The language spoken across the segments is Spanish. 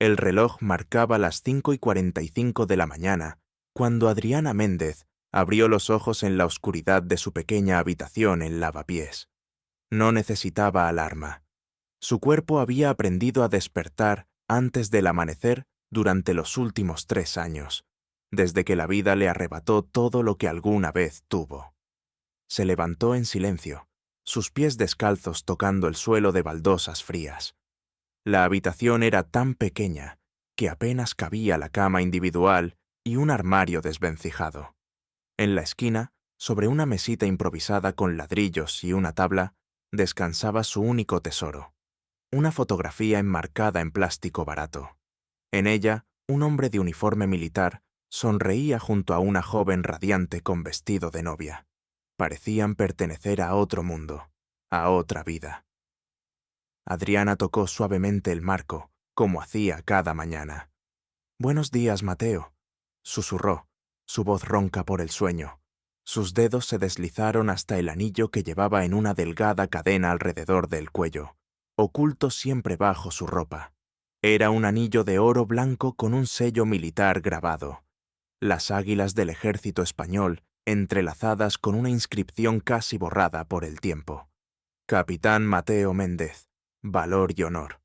El reloj marcaba las 5:45 de la mañana cuando Adriana Méndez abrió los ojos en la oscuridad de su pequeña habitación en Lavapiés. No necesitaba alarma. Su cuerpo había aprendido a despertar antes del amanecer durante los últimos 3 años, desde que la vida le arrebató todo lo que alguna vez tuvo. Se levantó en silencio, sus pies descalzos tocando el suelo de baldosas frías. La habitación era tan pequeña que apenas cabía la cama individual y un armario desvencijado. En la esquina, sobre una mesita improvisada con ladrillos y una tabla, descansaba su único tesoro, una fotografía enmarcada en plástico barato. En ella, un hombre de uniforme militar sonreía junto a una joven radiante con vestido de novia. Parecían pertenecer a otro mundo, a otra vida. Adriana tocó suavemente el marco, como hacía cada mañana. «Buenos días, Mateo», susurró, su voz ronca por el sueño. Sus dedos se deslizaron hasta el anillo que llevaba en una delgada cadena alrededor del cuello, oculto siempre bajo su ropa. Era un anillo de oro blanco con un sello militar grabado. Las águilas del ejército español entrelazadas con una inscripción casi borrada por el tiempo. Capitán Mateo Méndez, valor y honor.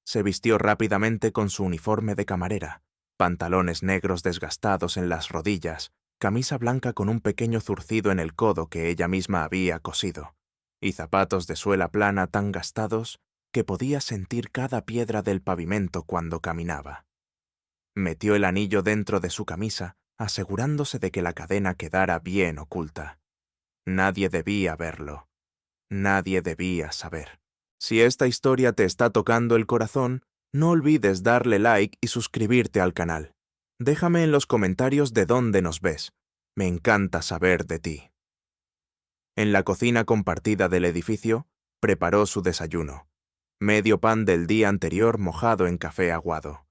Se vistió rápidamente con su uniforme de camarera, pantalones negros desgastados en las rodillas, camisa blanca con un pequeño zurcido en el codo que ella misma había cosido, y zapatos de suela plana tan gastados que podía sentir cada piedra del pavimento cuando caminaba. Metió el anillo dentro de su camisa, asegurándose de que la cadena quedara bien oculta. Nadie debía verlo. Nadie debía saber. Si esta historia te está tocando el corazón, no olvides darle like y suscribirte al canal. Déjame en los comentarios de dónde nos ves. Me encanta saber de ti. En la cocina compartida del edificio, preparó su desayuno. Medio pan del día anterior mojado en café aguado.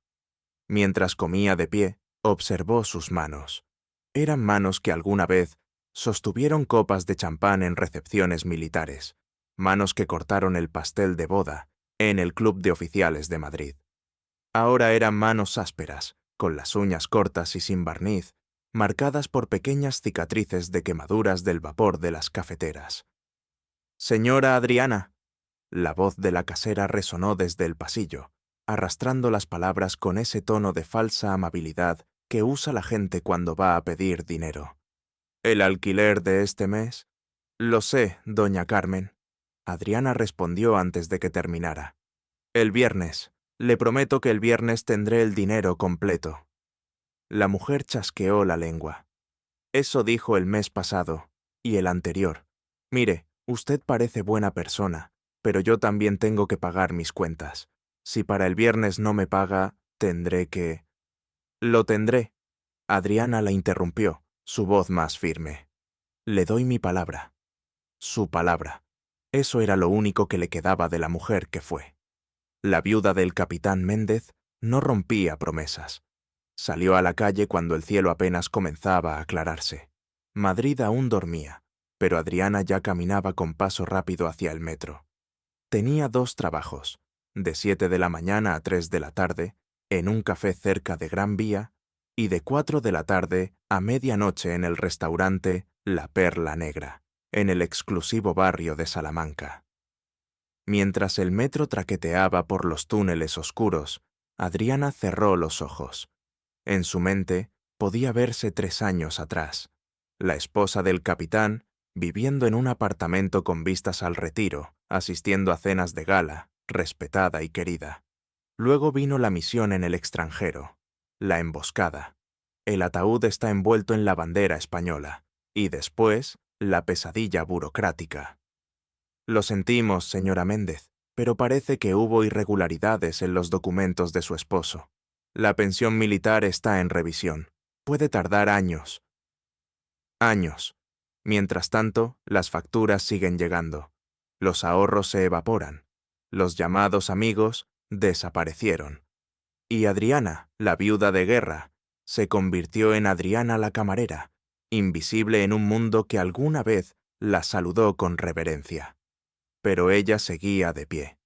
Mientras comía de pie, observó sus manos. Eran manos que alguna vez sostuvieron copas de champán en recepciones militares. Manos que cortaron el pastel de boda en el Club de Oficiales de Madrid. Ahora eran manos ásperas, con las uñas cortas y sin barniz, marcadas por pequeñas cicatrices de quemaduras del vapor de las cafeteras. «Señora Adriana», la voz de la casera resonó desde el pasillo, arrastrando las palabras con ese tono de falsa amabilidad que usa la gente cuando va a pedir dinero. «¿El alquiler de este mes?» «Lo sé, doña Carmen», Adriana respondió antes de que terminara. «El viernes. Le prometo que el viernes tendré el dinero completo». La mujer chasqueó la lengua. «Eso dijo el mes pasado, y el anterior. Mire, usted parece buena persona, pero yo también tengo que pagar mis cuentas. Si para el viernes no me paga, tendré que...» «Lo tendré», Adriana la interrumpió, su voz más firme. «Le doy mi palabra». Su palabra. Eso era lo único que le quedaba de la mujer que fue. La viuda del capitán Méndez no rompía promesas. Salió a la calle cuando el cielo apenas comenzaba a aclararse. Madrid aún dormía, pero Adriana ya caminaba con paso rápido hacia el metro. Tenía 2 trabajos, de 7 de la mañana a 3 de la tarde, en un café cerca de Gran Vía, y de 4 de la tarde a medianoche en el restaurante La Perla Negra, en el exclusivo barrio de Salamanca. Mientras el metro traqueteaba por los túneles oscuros, Adriana cerró los ojos. En su mente podía verse 3 años atrás, la esposa del capitán viviendo en un apartamento con vistas al Retiro, asistiendo a cenas de gala, respetada y querida. Luego vino la misión en el extranjero, la emboscada. El ataúd está envuelto en la bandera española, y después la pesadilla burocrática. «Lo sentimos, señora Méndez, pero parece que hubo irregularidades en los documentos de su esposo. La pensión militar está en revisión. Puede tardar años». Años. Mientras tanto, las facturas siguen llegando. Los ahorros se evaporan. Los llamados amigos desaparecieron. Y Adriana, la viuda de guerra, se convirtió en Adriana la camarera, invisible en un mundo que alguna vez la saludó con reverencia. Pero ella seguía de pie,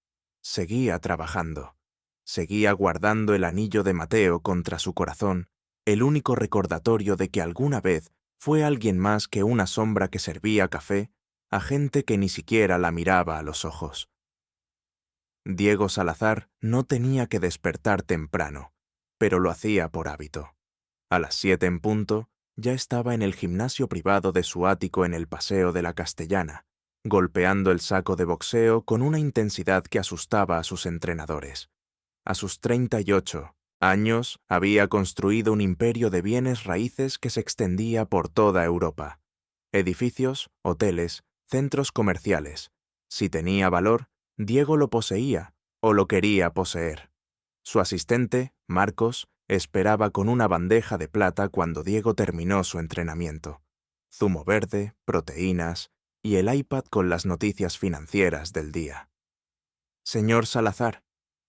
seguía trabajando. Seguía guardando el anillo de Mateo contra su corazón, el único recordatorio de que alguna vez fue alguien más que una sombra que servía café a gente que ni siquiera la miraba a los ojos. Diego Salazar no tenía que despertar temprano, pero lo hacía por hábito. A las 7 en punto, ya estaba en el gimnasio privado de su ático en el Paseo de la Castellana, golpeando el saco de boxeo con una intensidad que asustaba a sus entrenadores. A sus 38 años había construido un imperio de bienes raíces que se extendía por toda Europa. Edificios, hoteles, centros comerciales. Si tenía valor, Diego lo poseía o lo quería poseer. Su asistente, Marcos, esperaba con una bandeja de plata cuando Diego terminó su entrenamiento. Zumo verde, proteínas y el iPad con las noticias financieras del día. Señor Salazar,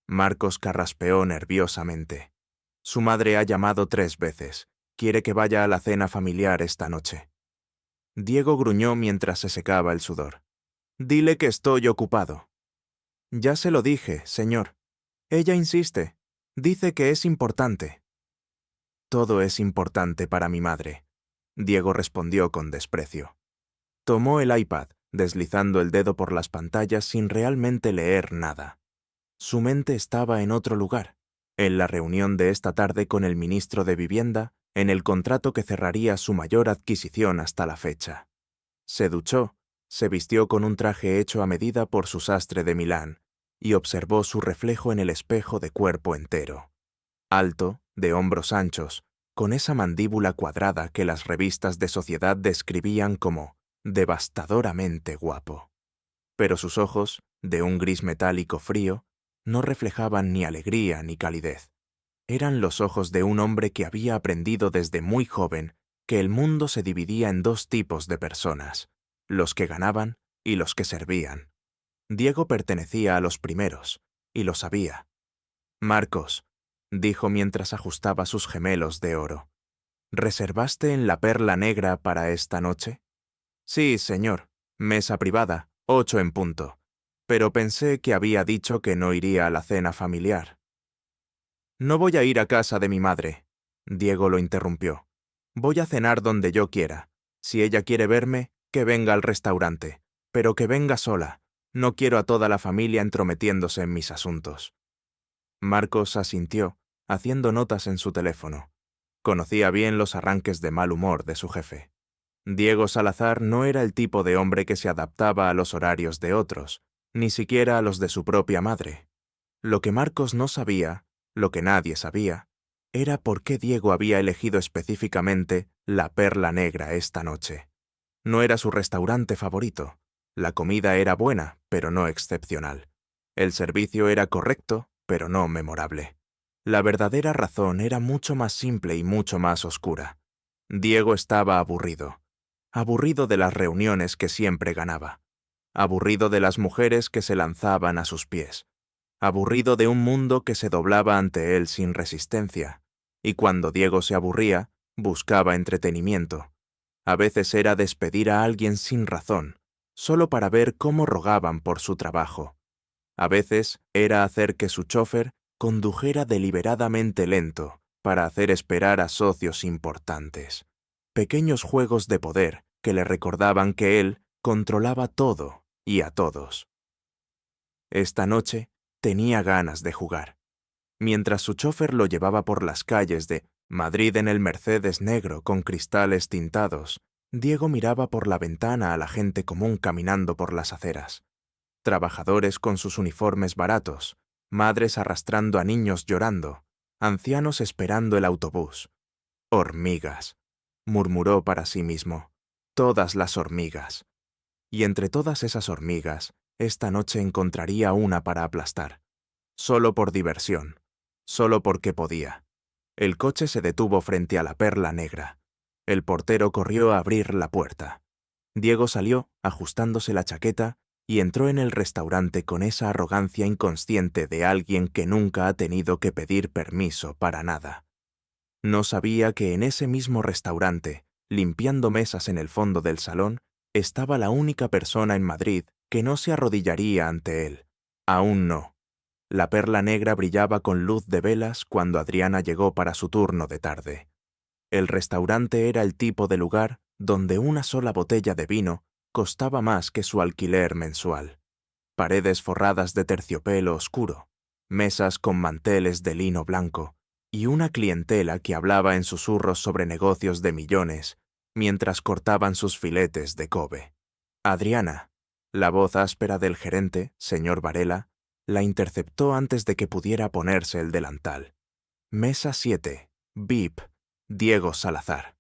Marcos carraspeó nerviosamente. Su madre ha llamado 3 veces. Quiere que vaya a la cena familiar esta noche. Diego gruñó mientras se secaba el sudor. Dile que estoy ocupado. Ya se lo dije, señor. Ella insiste. Dice que es importante. Todo es importante para mi madre, Diego respondió con desprecio. Tomó el iPad, deslizando el dedo por las pantallas sin realmente leer nada. Su mente estaba en otro lugar, en la reunión de esta tarde con el ministro de Vivienda, en el contrato que cerraría su mayor adquisición hasta la fecha. Se duchó, se vistió con un traje hecho a medida por su sastre de Milán y observó su reflejo en el espejo de cuerpo entero. Alto, de hombros anchos, con esa mandíbula cuadrada que las revistas de sociedad describían como devastadoramente guapo. Pero sus ojos, de un gris metálico frío, no reflejaban ni alegría ni calidez. Eran los ojos de un hombre que había aprendido desde muy joven que el mundo se dividía en 2 tipos de personas, los que ganaban y los que servían. Diego pertenecía a los primeros, y lo sabía. Marcos, dijo mientras ajustaba sus gemelos de oro, ¿reservaste en la Perla Negra para esta noche? Sí, señor. Mesa privada, 8 en punto. Pero pensé que había dicho que no iría a la cena familiar. No voy a ir a casa de mi madre, Diego lo interrumpió. Voy a cenar donde yo quiera. Si ella quiere verme, que venga al restaurante, pero que venga sola. No quiero a toda la familia entrometiéndose en mis asuntos. Marcos asintió, haciendo notas en su teléfono. Conocía bien los arranques de mal humor de su jefe. Diego Salazar no era el tipo de hombre que se adaptaba a los horarios de otros, ni siquiera a los de su propia madre. Lo que Marcos no sabía, lo que nadie sabía, era por qué Diego había elegido específicamente la Perla Negra esta noche. No era su restaurante favorito. La comida era buena, pero no excepcional. El servicio era correcto, pero no memorable. La verdadera razón era mucho más simple y mucho más oscura. Diego estaba aburrido. Aburrido de las reuniones que siempre ganaba. Aburrido de las mujeres que se lanzaban a sus pies. Aburrido de un mundo que se doblaba ante él sin resistencia. Y cuando Diego se aburría, buscaba entretenimiento. A veces era despedir a alguien sin razón, solo para ver cómo rogaban por su trabajo. A veces era hacer que su chofer condujera deliberadamente lento para hacer esperar a socios importantes. Pequeños juegos de poder que le recordaban que él controlaba todo y a todos. Esta noche tenía ganas de jugar. Mientras su chofer lo llevaba por las calles de Madrid en el Mercedes negro con cristales tintados, Diego miraba por la ventana a la gente común caminando por las aceras. Trabajadores con sus uniformes baratos, madres arrastrando a niños llorando, ancianos esperando el autobús. Hormigas, murmuró para sí mismo. Todas las hormigas. Y entre todas esas hormigas, esta noche encontraría una para aplastar. Solo por diversión. Solo porque podía. El coche se detuvo frente a la Perla Negra. El portero corrió a abrir la puerta. Diego salió, ajustándose la chaqueta, y entró en el restaurante con esa arrogancia inconsciente de alguien que nunca ha tenido que pedir permiso para nada. No sabía que en ese mismo restaurante, limpiando mesas en el fondo del salón, estaba la única persona en Madrid que no se arrodillaría ante él. Aún no. La perla negra brillaba con luz de velas cuando Adriana llegó para su turno de tarde. El restaurante era el tipo de lugar donde una sola botella de vino costaba más que su alquiler mensual. Paredes forradas de terciopelo oscuro, mesas con manteles de lino blanco y una clientela que hablaba en susurros sobre negocios de millones mientras cortaban sus filetes de Kobe. Adriana, la voz áspera del gerente, señor Varela, la interceptó antes de que pudiera ponerse el delantal. Mesa 7, VIP, Diego Salazar.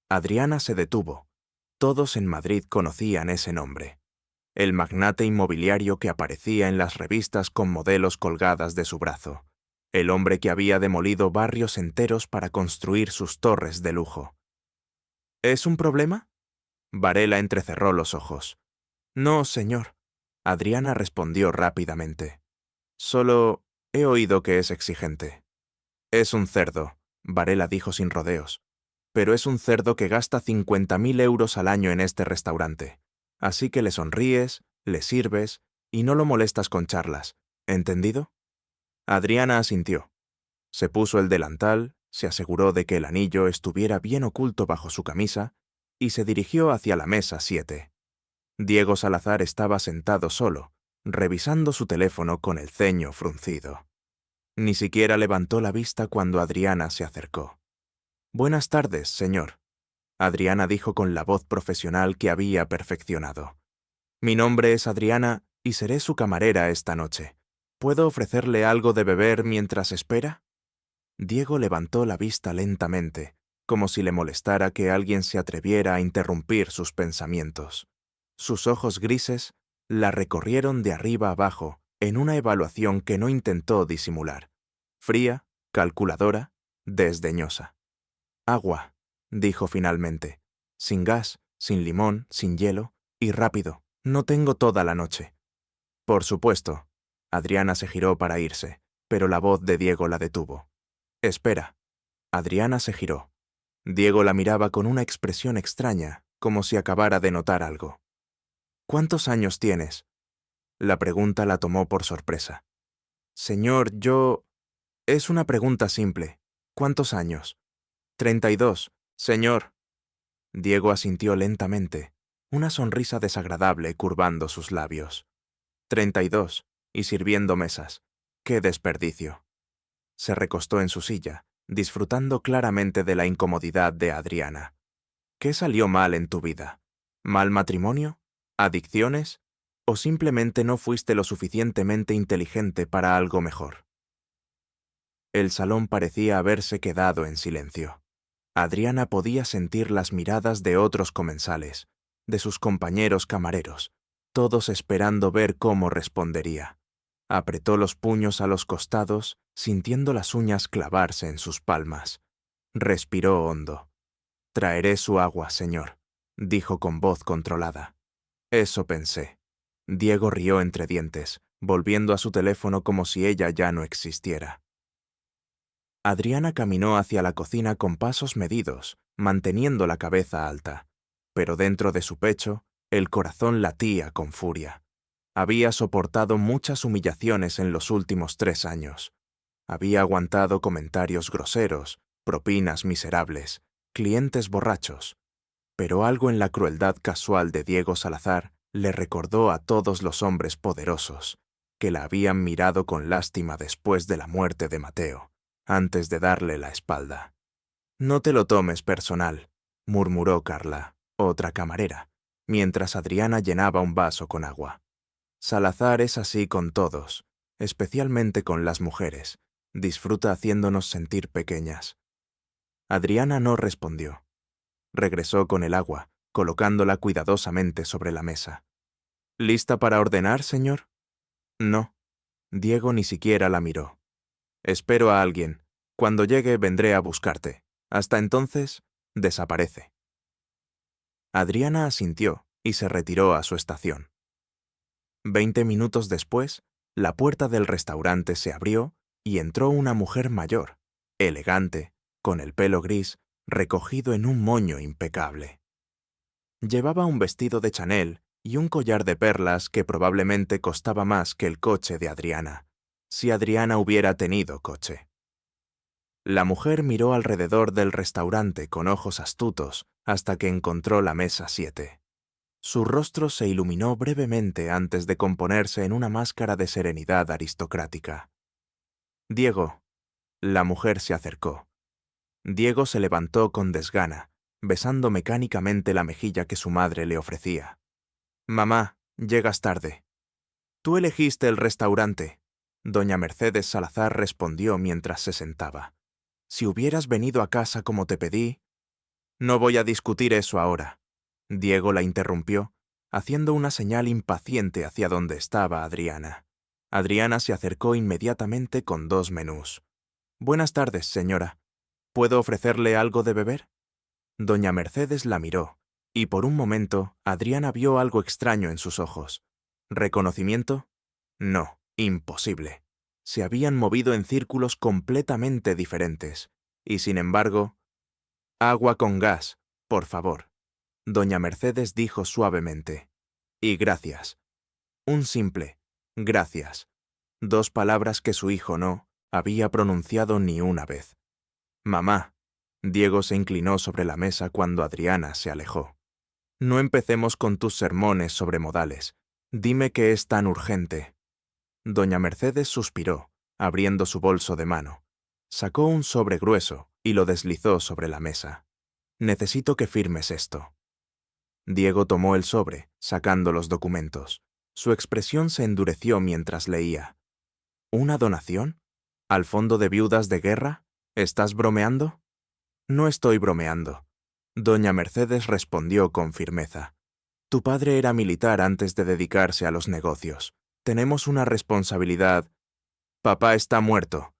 Adriana se detuvo. Todos en Madrid conocían ese nombre. El magnate inmobiliario que aparecía en las revistas con modelos colgadas de su brazo. El hombre que había demolido barrios enteros para construir sus torres de lujo. ¿Es un problema? Varela entrecerró los ojos. No, señor. Adriana respondió rápidamente. Solo he oído que es exigente. Es un cerdo, Varela dijo sin rodeos. Pero es un cerdo que gasta 50.000 euros al año en este restaurante. Así que le sonríes, le sirves y no lo molestas con charlas. ¿Entendido? Adriana asintió. Se puso el delantal, se aseguró de que el anillo estuviera bien oculto bajo su camisa y se dirigió hacia la mesa 7. Diego Salazar estaba sentado solo, revisando su teléfono con el ceño fruncido. Ni siquiera levantó la vista cuando Adriana se acercó. «Buenas tardes, señor», Adriana dijo con la voz profesional que había perfeccionado. «Mi nombre es Adriana y seré su camarera esta noche. ¿Puedo ofrecerle algo de beber mientras espera?» Diego levantó la vista lentamente, como si le molestara que alguien se atreviera a interrumpir sus pensamientos. Sus ojos grises la recorrieron de arriba abajo en una evaluación que no intentó disimular. Fría, calculadora, desdeñosa. «Agua», dijo finalmente. «Sin gas, sin limón, sin hielo y rápido. No tengo toda la noche». «Por supuesto». Adriana se giró para irse, pero la voz de Diego la detuvo. «Espera». Adriana se giró. Diego la miraba con una expresión extraña, como si acabara de notar algo. «¿Cuántos años tienes?» La pregunta la tomó por sorpresa. «Señor, yo...» «Es una pregunta simple. ¿Cuántos años?» 32, señor». Diego asintió lentamente, una sonrisa desagradable curvando sus labios. 32, y sirviendo mesas. ¡Qué desperdicio! Se recostó en su silla, disfrutando claramente de la incomodidad de Adriana. ¿Qué salió mal en tu vida? ¿Mal matrimonio? ¿Adicciones? ¿O simplemente no fuiste lo suficientemente inteligente para algo mejor? El salón parecía haberse quedado en silencio. Adriana podía sentir las miradas de otros comensales, de sus compañeros camareros, todos esperando ver cómo respondería. Apretó los puños a los costados, sintiendo las uñas clavarse en sus palmas. Respiró hondo. «Traeré su agua, señor», dijo con voz controlada. «Eso pensé». Diego rió entre dientes, volviendo a su teléfono como si ella ya no existiera. Adriana caminó hacia la cocina con pasos medidos, manteniendo la cabeza alta, pero dentro de su pecho, el corazón latía con furia. Había soportado muchas humillaciones en los últimos 3 años. Había aguantado comentarios groseros, propinas miserables, clientes borrachos. Pero algo en la crueldad casual de Diego Salazar le recordó a todos los hombres poderosos, que la habían mirado con lástima después de la muerte de Mateo, antes de darle la espalda. «No te lo tomes personal», murmuró Carla, otra camarera, mientras Adriana llenaba un vaso con agua. «Salazar es así con todos, especialmente con las mujeres. Disfruta haciéndonos sentir pequeñas». Adriana no respondió. Regresó con el agua, colocándola cuidadosamente sobre la mesa. «¿Lista para ordenar, señor?» «No». Diego ni siquiera la miró. «Espero a alguien. Cuando llegue vendré a buscarte. Hasta entonces, desaparece». Adriana asintió y se retiró a su estación. 20 minutos después, la puerta del restaurante se abrió y entró una mujer mayor, elegante, con el pelo gris, recogido en un moño impecable. Llevaba un vestido de Chanel y un collar de perlas que probablemente costaba más que el coche de Adriana. Si Adriana hubiera tenido coche. La mujer miró alrededor del restaurante con ojos astutos hasta que encontró la mesa 7. Su rostro se iluminó brevemente antes de componerse en una máscara de serenidad aristocrática. Diego. La mujer se acercó. Diego se levantó con desgana, besando mecánicamente la mejilla que su madre le ofrecía. Mamá, llegas tarde. Tú elegiste el restaurante. Doña Mercedes Salazar respondió mientras se sentaba. Si hubieras venido a casa como te pedí... No voy a discutir eso ahora. Diego la interrumpió, haciendo una señal impaciente hacia donde estaba Adriana. Adriana se acercó inmediatamente con 2 menús. Buenas tardes, señora. ¿Puedo ofrecerle algo de beber? Doña Mercedes la miró, y por un momento Adriana vio algo extraño en sus ojos. ¿Reconocimiento? No, imposible. Se habían movido en círculos completamente diferentes, y sin embargo... Agua con gas, por favor. Doña Mercedes dijo suavemente. Y gracias. Un simple gracias. 2 palabras que su hijo no había pronunciado ni una vez. Mamá. Diego se inclinó sobre la mesa cuando Adriana se alejó. No empecemos con tus sermones sobre modales. Dime qué es tan urgente. Doña Mercedes suspiró, abriendo su bolso de mano. Sacó un sobre grueso y lo deslizó sobre la mesa. Necesito que firmes esto. Diego tomó el sobre, sacando los documentos. Su expresión se endureció mientras leía. ¿Una donación? ¿Al Fondo de Viudas de Guerra? ¿Estás bromeando? No estoy bromeando. Doña Mercedes respondió con firmeza. Tu padre era militar antes de dedicarse a los negocios. Tenemos una responsabilidad. Papá está muerto.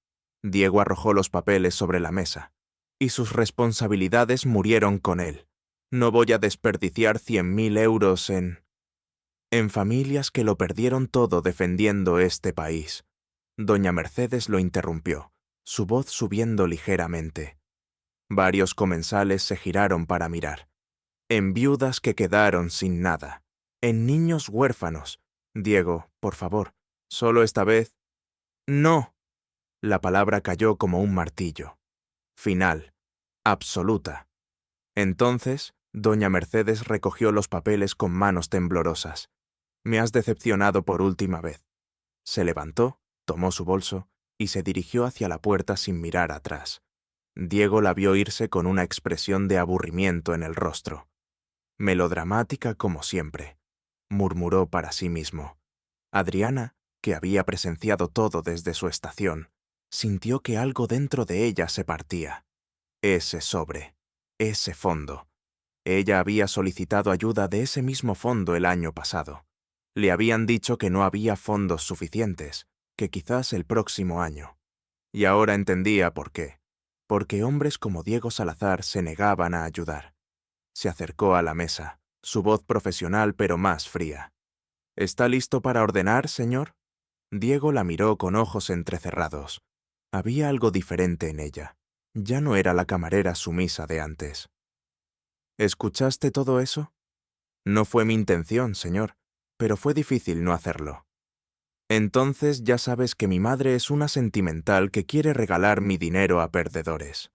Diego arrojó los papeles sobre la mesa. Y sus responsabilidades murieron con él. No voy a desperdiciar 100.000 euros en familias que lo perdieron todo defendiendo este país. Doña Mercedes lo interrumpió, su voz subiendo ligeramente. Varios comensales se giraron para mirar. En viudas que quedaron sin nada. En niños huérfanos. Diego, por favor, solo esta vez. No. La palabra cayó como un martillo. Final. Absoluta. Entonces, doña Mercedes recogió los papeles con manos temblorosas. Me has decepcionado por última vez. Se levantó, tomó su bolso y se dirigió hacia la puerta sin mirar atrás. Diego la vio irse con una expresión de aburrimiento en el rostro. Melodramática como siempre, murmuró para sí mismo. Adriana, que había presenciado todo desde su estación, sintió que algo dentro de ella se partía. Ese sobre, ese fondo. Ella había solicitado ayuda de ese mismo fondo el año pasado. Le habían dicho que no había fondos suficientes, que quizás el próximo año. Y ahora entendía por qué. Porque hombres como Diego Salazar se negaban a ayudar. Se acercó a la mesa, su voz profesional pero más fría. ¿Está listo para ordenar, señor? Diego la miró con ojos entrecerrados. Había algo diferente en ella. Ya no era la camarera sumisa de antes. ¿Escuchaste todo eso? No fue mi intención, señor, pero fue difícil no hacerlo. Entonces ya sabes que mi madre es una sentimental que quiere regalar mi dinero a perdedores.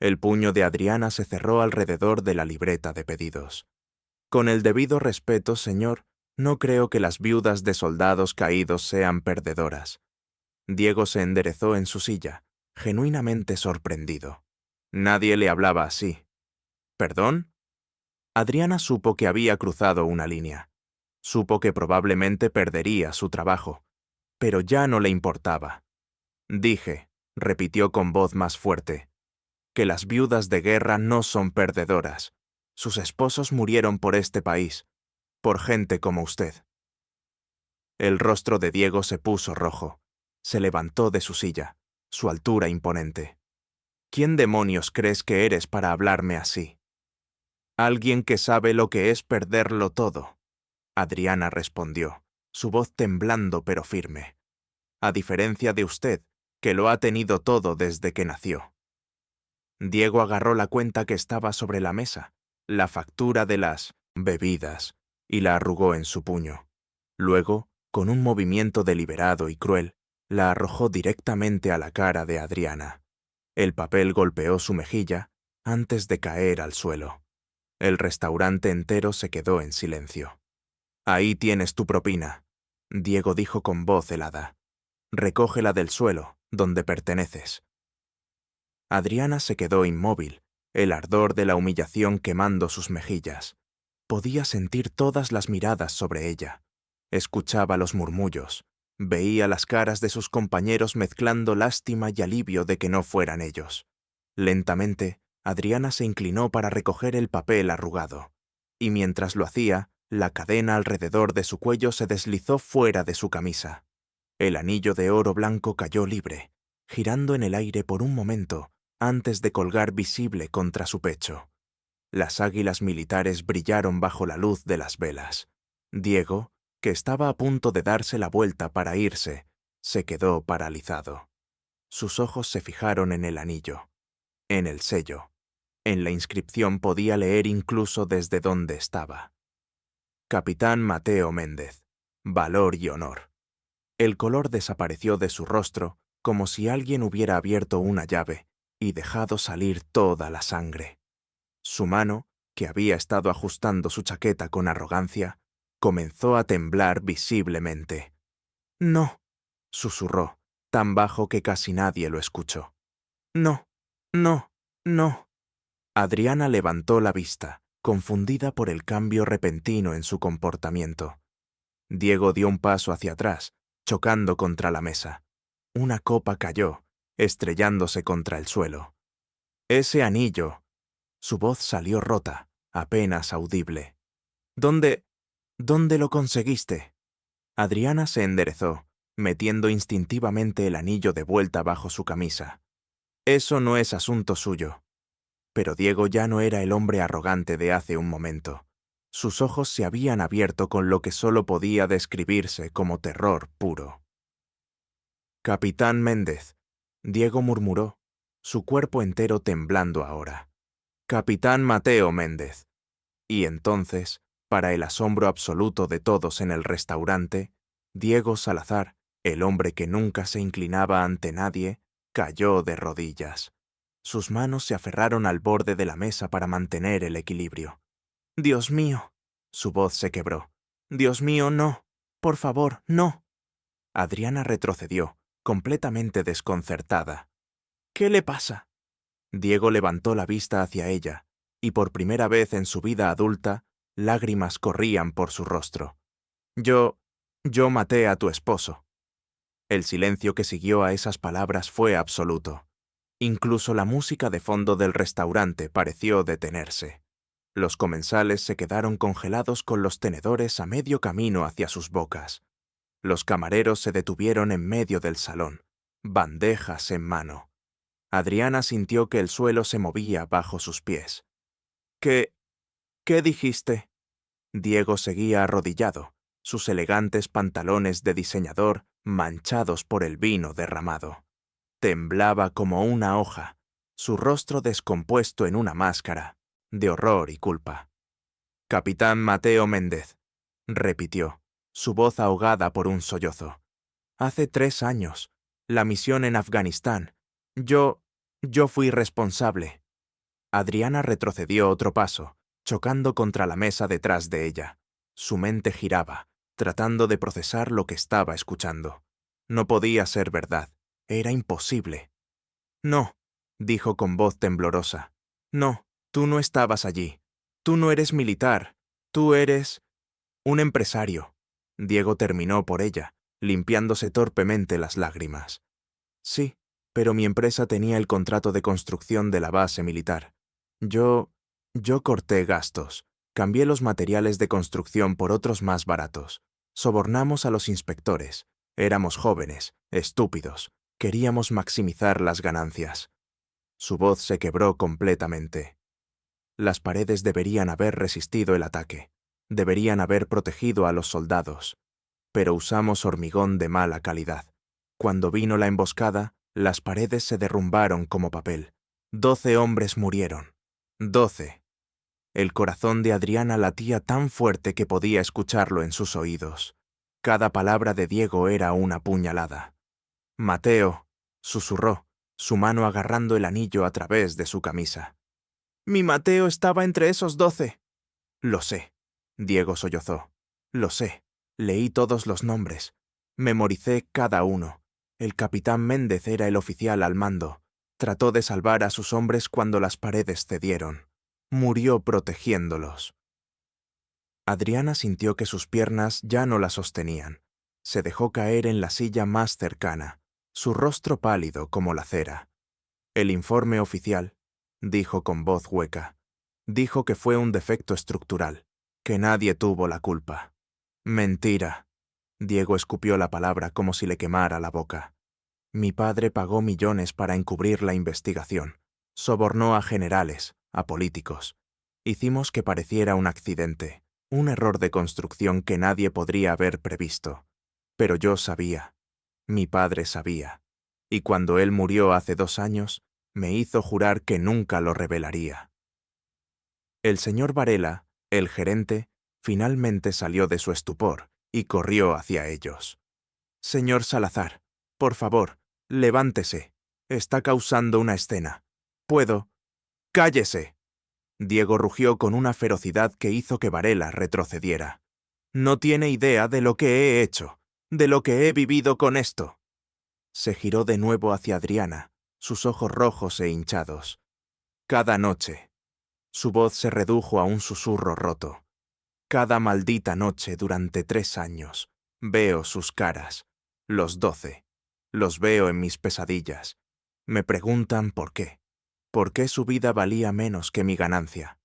El puño de Adriana se cerró alrededor de la libreta de pedidos. Con el debido respeto, señor, no creo que las viudas de soldados caídos sean perdedoras. Diego se enderezó en su silla, genuinamente sorprendido. Nadie le hablaba así. ¿Perdón? Adriana supo que había cruzado una línea. Supo que probablemente perdería su trabajo, pero ya no le importaba. Dije, repitió con voz más fuerte, que las viudas de guerra no son perdedoras. Sus esposos murieron por este país, por gente como usted. El rostro de Diego se puso rojo. Se levantó de su silla, su altura imponente. ¿Quién demonios crees que eres para hablarme así? Alguien que sabe lo que es perderlo todo. Adriana respondió, su voz temblando pero firme. A diferencia de usted, que lo ha tenido todo desde que nació. Diego agarró la cuenta que estaba sobre la mesa, la factura de las bebidas, y la arrugó en su puño. Luego, con un movimiento deliberado y cruel, la arrojó directamente a la cara de Adriana. El papel golpeó su mejilla antes de caer al suelo. El restaurante entero se quedó en silencio. «Ahí tienes tu propina», Diego dijo con voz helada. «Recógela del suelo, donde perteneces». Adriana se quedó inmóvil, el ardor de la humillación quemando sus mejillas. Podía sentir todas las miradas sobre ella. Escuchaba los murmullos. Veía las caras de sus compañeros mezclando lástima y alivio de que no fueran ellos. Lentamente, Adriana se inclinó para recoger el papel arrugado. Y mientras lo hacía, la cadena alrededor de su cuello se deslizó fuera de su camisa. El anillo de oro blanco cayó libre, girando en el aire por un momento antes de colgar visible contra su pecho. Las águilas militares brillaron bajo la luz de las velas. Diego, que estaba a punto de darse la vuelta para irse, se quedó paralizado. Sus ojos se fijaron en el anillo, en el sello. En la inscripción podía leer incluso desde donde estaba. Capitán Mateo Méndez. Valor y honor. El color desapareció de su rostro como si alguien hubiera abierto una llave y dejado salir toda la sangre. Su mano, que había estado ajustando su chaqueta con arrogancia, comenzó a temblar visiblemente. «No», susurró, tan bajo que casi nadie lo escuchó. «No, no, no». Adriana levantó la vista, confundida por el cambio repentino en su comportamiento. Diego dio un paso hacia atrás, chocando contra la mesa. Una copa cayó, estrellándose contra el suelo. «Ese anillo». Su voz salió rota, apenas audible. «¿Dónde lo conseguiste?» Adriana se enderezó, metiendo instintivamente el anillo de vuelta bajo su camisa. «Eso no es asunto suyo». Pero Diego ya no era el hombre arrogante de hace un momento. Sus ojos se habían abierto con lo que solo podía describirse como terror puro. «Capitán Méndez», Diego murmuró, su cuerpo entero temblando ahora. «Capitán Mateo Méndez». Y entonces, para el asombro absoluto de todos en el restaurante, Diego Salazar, el hombre que nunca se inclinaba ante nadie, cayó de rodillas. Sus manos se aferraron al borde de la mesa para mantener el equilibrio. «Dios mío», su voz se quebró. «Dios mío, no. Por favor, no». Adriana retrocedió, completamente desconcertada. «¿Qué le pasa?» Diego levantó la vista hacia ella, y por primera vez en su vida adulta, lágrimas corrían por su rostro. Yo maté a tu esposo». El silencio que siguió a esas palabras fue absoluto. Incluso la música de fondo del restaurante pareció detenerse. Los comensales se quedaron congelados con los tenedores a medio camino hacia sus bocas. Los camareros se detuvieron en medio del salón, bandejas en mano. Adriana sintió que el suelo se movía bajo sus pies. ¿Qué dijiste?» Diego seguía arrodillado, sus elegantes pantalones de diseñador manchados por el vino derramado. Temblaba como una hoja, su rostro descompuesto en una máscara de horror y culpa. «Capitán Mateo Méndez», repitió, su voz ahogada por un sollozo. «Hace 3 años, la misión en Afganistán. Yo fui responsable». Adriana retrocedió otro paso, chocando contra la mesa detrás de ella. Su mente giraba, tratando de procesar lo que estaba escuchando. No podía ser verdad. Era imposible. «No», dijo con voz temblorosa. «No, tú no estabas allí. Tú no eres militar. Tú eres un empresario». Diego terminó por ella, limpiándose torpemente las lágrimas. «Sí, pero mi empresa tenía el contrato de construcción de la base militar. Yo corté gastos, cambié los materiales de construcción por otros más baratos. Sobornamos a los inspectores. Éramos jóvenes, estúpidos. Queríamos maximizar las ganancias». Su voz se quebró completamente. Las paredes deberían haber resistido el ataque. Deberían haber protegido a los soldados. Pero usamos hormigón de mala calidad. Cuando vino la emboscada, las paredes se derrumbaron como papel. 12 hombres murieron. 12. El corazón de Adriana latía tan fuerte que podía escucharlo en sus oídos. Cada palabra de Diego era una puñalada. Mateo, susurró, su mano agarrando el anillo a través de su camisa. Mi Mateo estaba entre esos 12. Lo sé, Diego sollozó. Lo sé, leí todos los nombres. Memoricé cada uno. El capitán Méndez era el oficial al mando. Trató de salvar a sus hombres cuando las paredes cedieron. Murió protegiéndolos. Adriana sintió que sus piernas ya no la sostenían. Se dejó caer en la silla más cercana, su rostro pálido como la cera. El informe oficial, dijo con voz hueca, dijo que fue un defecto estructural, que nadie tuvo la culpa. Mentira. Diego escupió la palabra como si le quemara la boca. Mi padre pagó millones para encubrir la investigación. Sobornó a generales, a políticos. Hicimos que pareciera un accidente, un error de construcción que nadie podría haber previsto. Pero yo sabía. Mi padre sabía. Y cuando él murió hace 2 años, me hizo jurar que nunca lo revelaría. El señor Varela, el gerente, finalmente salió de su estupor y corrió hacia ellos. Señor Salazar, por favor, levántese. Está causando una escena. ¿Puedo? ¡Cállese! Diego rugió con una ferocidad que hizo que Varela retrocediera. No tiene idea de lo que he hecho, de lo que he vivido con esto. Se giró de nuevo hacia Adriana, sus ojos rojos e hinchados. Cada noche. Su voz se redujo a un susurro roto. Cada maldita noche durante 3 años. Veo sus caras. Los 12. Los veo en mis pesadillas. Me preguntan por qué. ¿Por qué su vida valía menos que mi ganancia?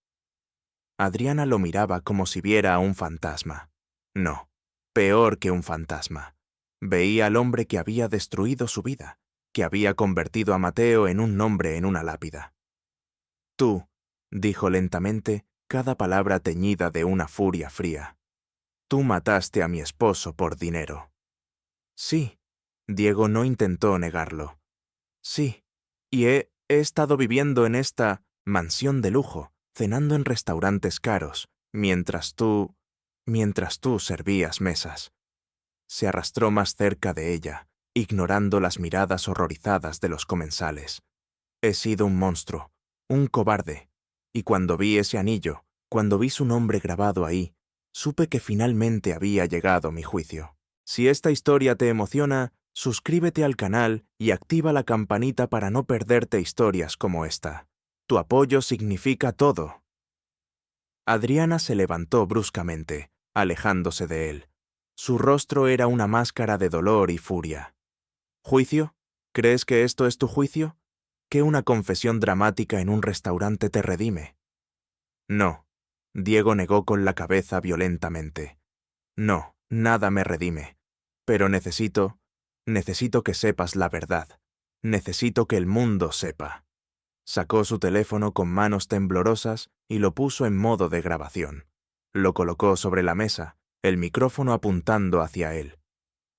Adriana lo miraba como si viera a un fantasma. No, peor que un fantasma. Veía al hombre que había destruido su vida, que había convertido a Mateo en un nombre en una lápida. Tú, dijo lentamente, cada palabra teñida de una furia fría. Tú mataste a mi esposo por dinero. Sí, Diego no intentó negarlo. Sí, y he estado viviendo en esta mansión de lujo, cenando en restaurantes caros, mientras tú servías mesas. Se arrastró más cerca de ella, ignorando las miradas horrorizadas de los comensales. He sido un monstruo, un cobarde, y cuando vi ese anillo, cuando vi su nombre grabado ahí, supe que finalmente había llegado mi juicio. Si esta historia te emociona, suscríbete al canal y activa la campanita para no perderte historias como esta. Tu apoyo significa todo. Adriana se levantó bruscamente, alejándose de él. Su rostro era una máscara de dolor y furia. ¿Juicio? ¿Crees que esto es tu juicio? ¿Que una confesión dramática en un restaurante te redime? No. Diego negó con la cabeza violentamente. No, nada me redime. Pero necesito que sepas la verdad. Necesito que el mundo sepa. Sacó su teléfono con manos temblorosas y lo puso en modo de grabación. Lo colocó sobre la mesa, el micrófono apuntando hacia él.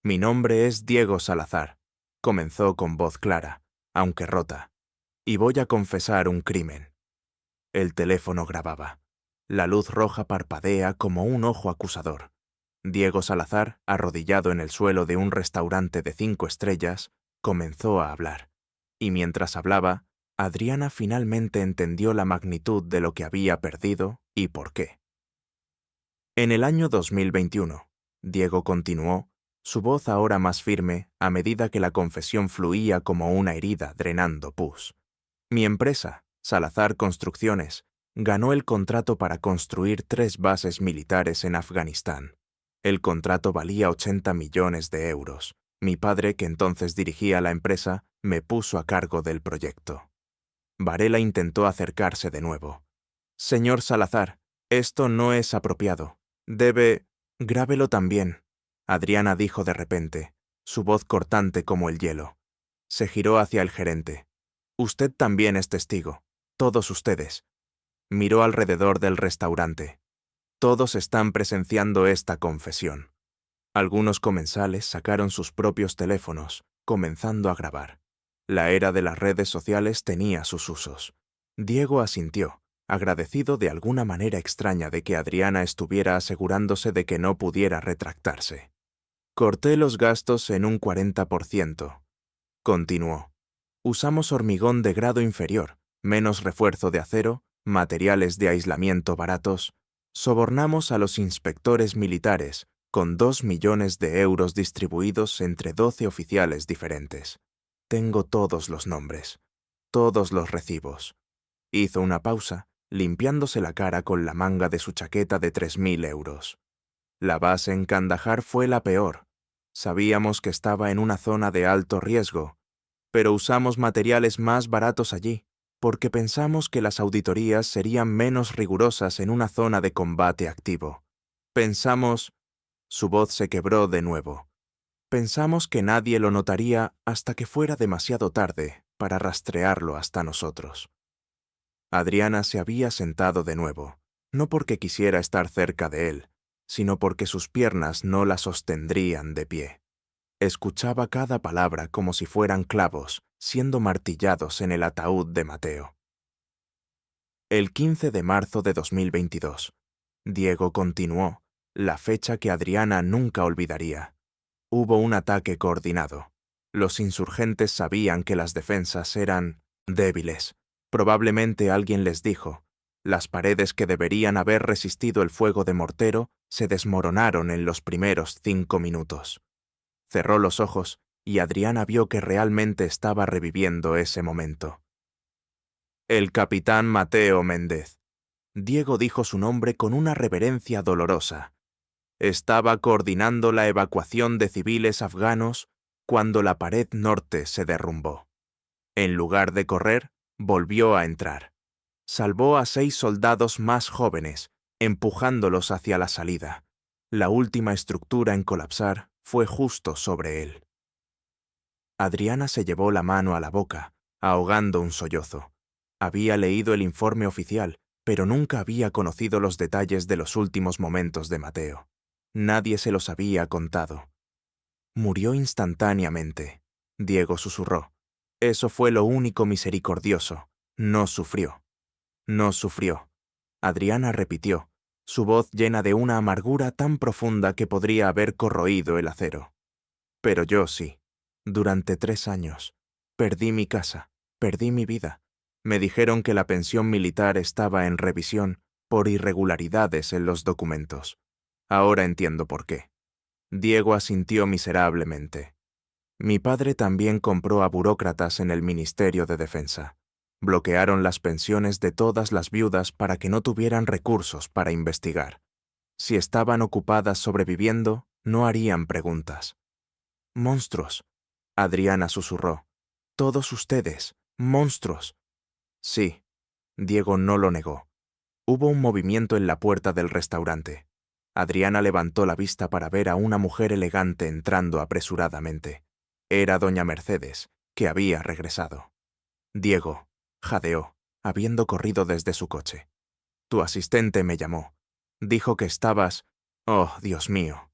Mi nombre es Diego Salazar, comenzó con voz clara, aunque rota, y voy a confesar un crimen. El teléfono grababa. La luz roja parpadea como un ojo acusador. Diego Salazar, arrodillado en el suelo de un restaurante de 5 estrellas, comenzó a hablar. Y mientras hablaba, Adriana finalmente entendió la magnitud de lo que había perdido y por qué. En el año 2021, Diego continuó, su voz ahora más firme a medida que la confesión fluía como una herida drenando pus. Mi empresa, Salazar Construcciones, ganó el contrato para construir 3 bases militares en Afganistán. El contrato valía 80 millones de euros. Mi padre, que entonces dirigía la empresa, me puso a cargo del proyecto. Varela intentó acercarse de nuevo. Señor Salazar, esto no es apropiado. Grábelo también, Adriana dijo de repente, su voz cortante como el hielo. Se giró hacia el gerente. Usted también es testigo. Todos ustedes. Miró alrededor del restaurante. Todos están presenciando esta confesión. Algunos comensales sacaron sus propios teléfonos, comenzando a grabar. La era de las redes sociales tenía sus usos. Diego asintió, agradecido de alguna manera extraña de que Adriana estuviera asegurándose de que no pudiera retractarse. Corté los gastos en un 40%, continuó. Usamos hormigón de grado inferior, menos refuerzo de acero, materiales de aislamiento baratos. Sobornamos a los inspectores militares con 2 millones de euros distribuidos entre 12 oficiales diferentes. Tengo todos los nombres, todos los recibos. Hizo una pausa, limpiándose la cara con la manga de su chaqueta de 3.000 euros. La base en Kandahar fue la peor. Sabíamos que estaba en una zona de alto riesgo, pero usamos materiales más baratos allí, porque pensamos que las auditorías serían menos rigurosas en una zona de combate activo. Pensamos... Su voz se quebró de nuevo. Pensamos que nadie lo notaría hasta que fuera demasiado tarde para rastrearlo hasta nosotros. Adriana se había sentado de nuevo, no porque quisiera estar cerca de él, sino porque sus piernas no la sostendrían de pie. Escuchaba cada palabra como si fueran clavos siendo martillados en el ataúd de Mateo. El 15 de marzo de 2022, Diego continuó, la fecha que Adriana nunca olvidaría. Hubo un ataque coordinado. Los insurgentes sabían que las defensas eran débiles. Probablemente alguien les dijo, las paredes que deberían haber resistido el fuego de mortero se desmoronaron en los primeros 5 minutos. Cerró los ojos y Adriana vio que realmente estaba reviviendo ese momento. El capitán Mateo Méndez. Diego dijo su nombre con una reverencia dolorosa. Estaba coordinando la evacuación de civiles afganos cuando la pared norte se derrumbó. En lugar de correr, volvió a entrar. Salvó a 6 soldados más jóvenes, empujándolos hacia la salida. La última estructura en colapsar fue justo sobre él. Adriana se llevó la mano a la boca, ahogando un sollozo. Había leído el informe oficial, pero nunca había conocido los detalles de los últimos momentos de Mateo. Nadie se los había contado. Murió instantáneamente, Diego susurró. Eso fue lo único misericordioso. No sufrió. No sufrió. Adriana repitió, su voz llena de una amargura tan profunda que podría haber corroído el acero. Pero yo sí. Durante 3 años. Perdí mi casa, perdí mi vida. Me dijeron que la pensión militar estaba en revisión por irregularidades en los documentos. Ahora entiendo por qué. Diego asintió miserablemente. Mi padre también compró a burócratas en el Ministerio de Defensa. Bloquearon las pensiones de todas las viudas para que no tuvieran recursos para investigar. Si estaban ocupadas sobreviviendo, no harían preguntas. Monstruos, Adriana susurró. Todos ustedes, monstruos. Sí, Diego no lo negó. Hubo un movimiento en la puerta del restaurante. Adriana levantó la vista para ver a una mujer elegante entrando apresuradamente. Era doña Mercedes, que había regresado. Diego, jadeó, habiendo corrido desde su coche. Tu asistente me llamó. Dijo que estabas... Oh, Dios mío.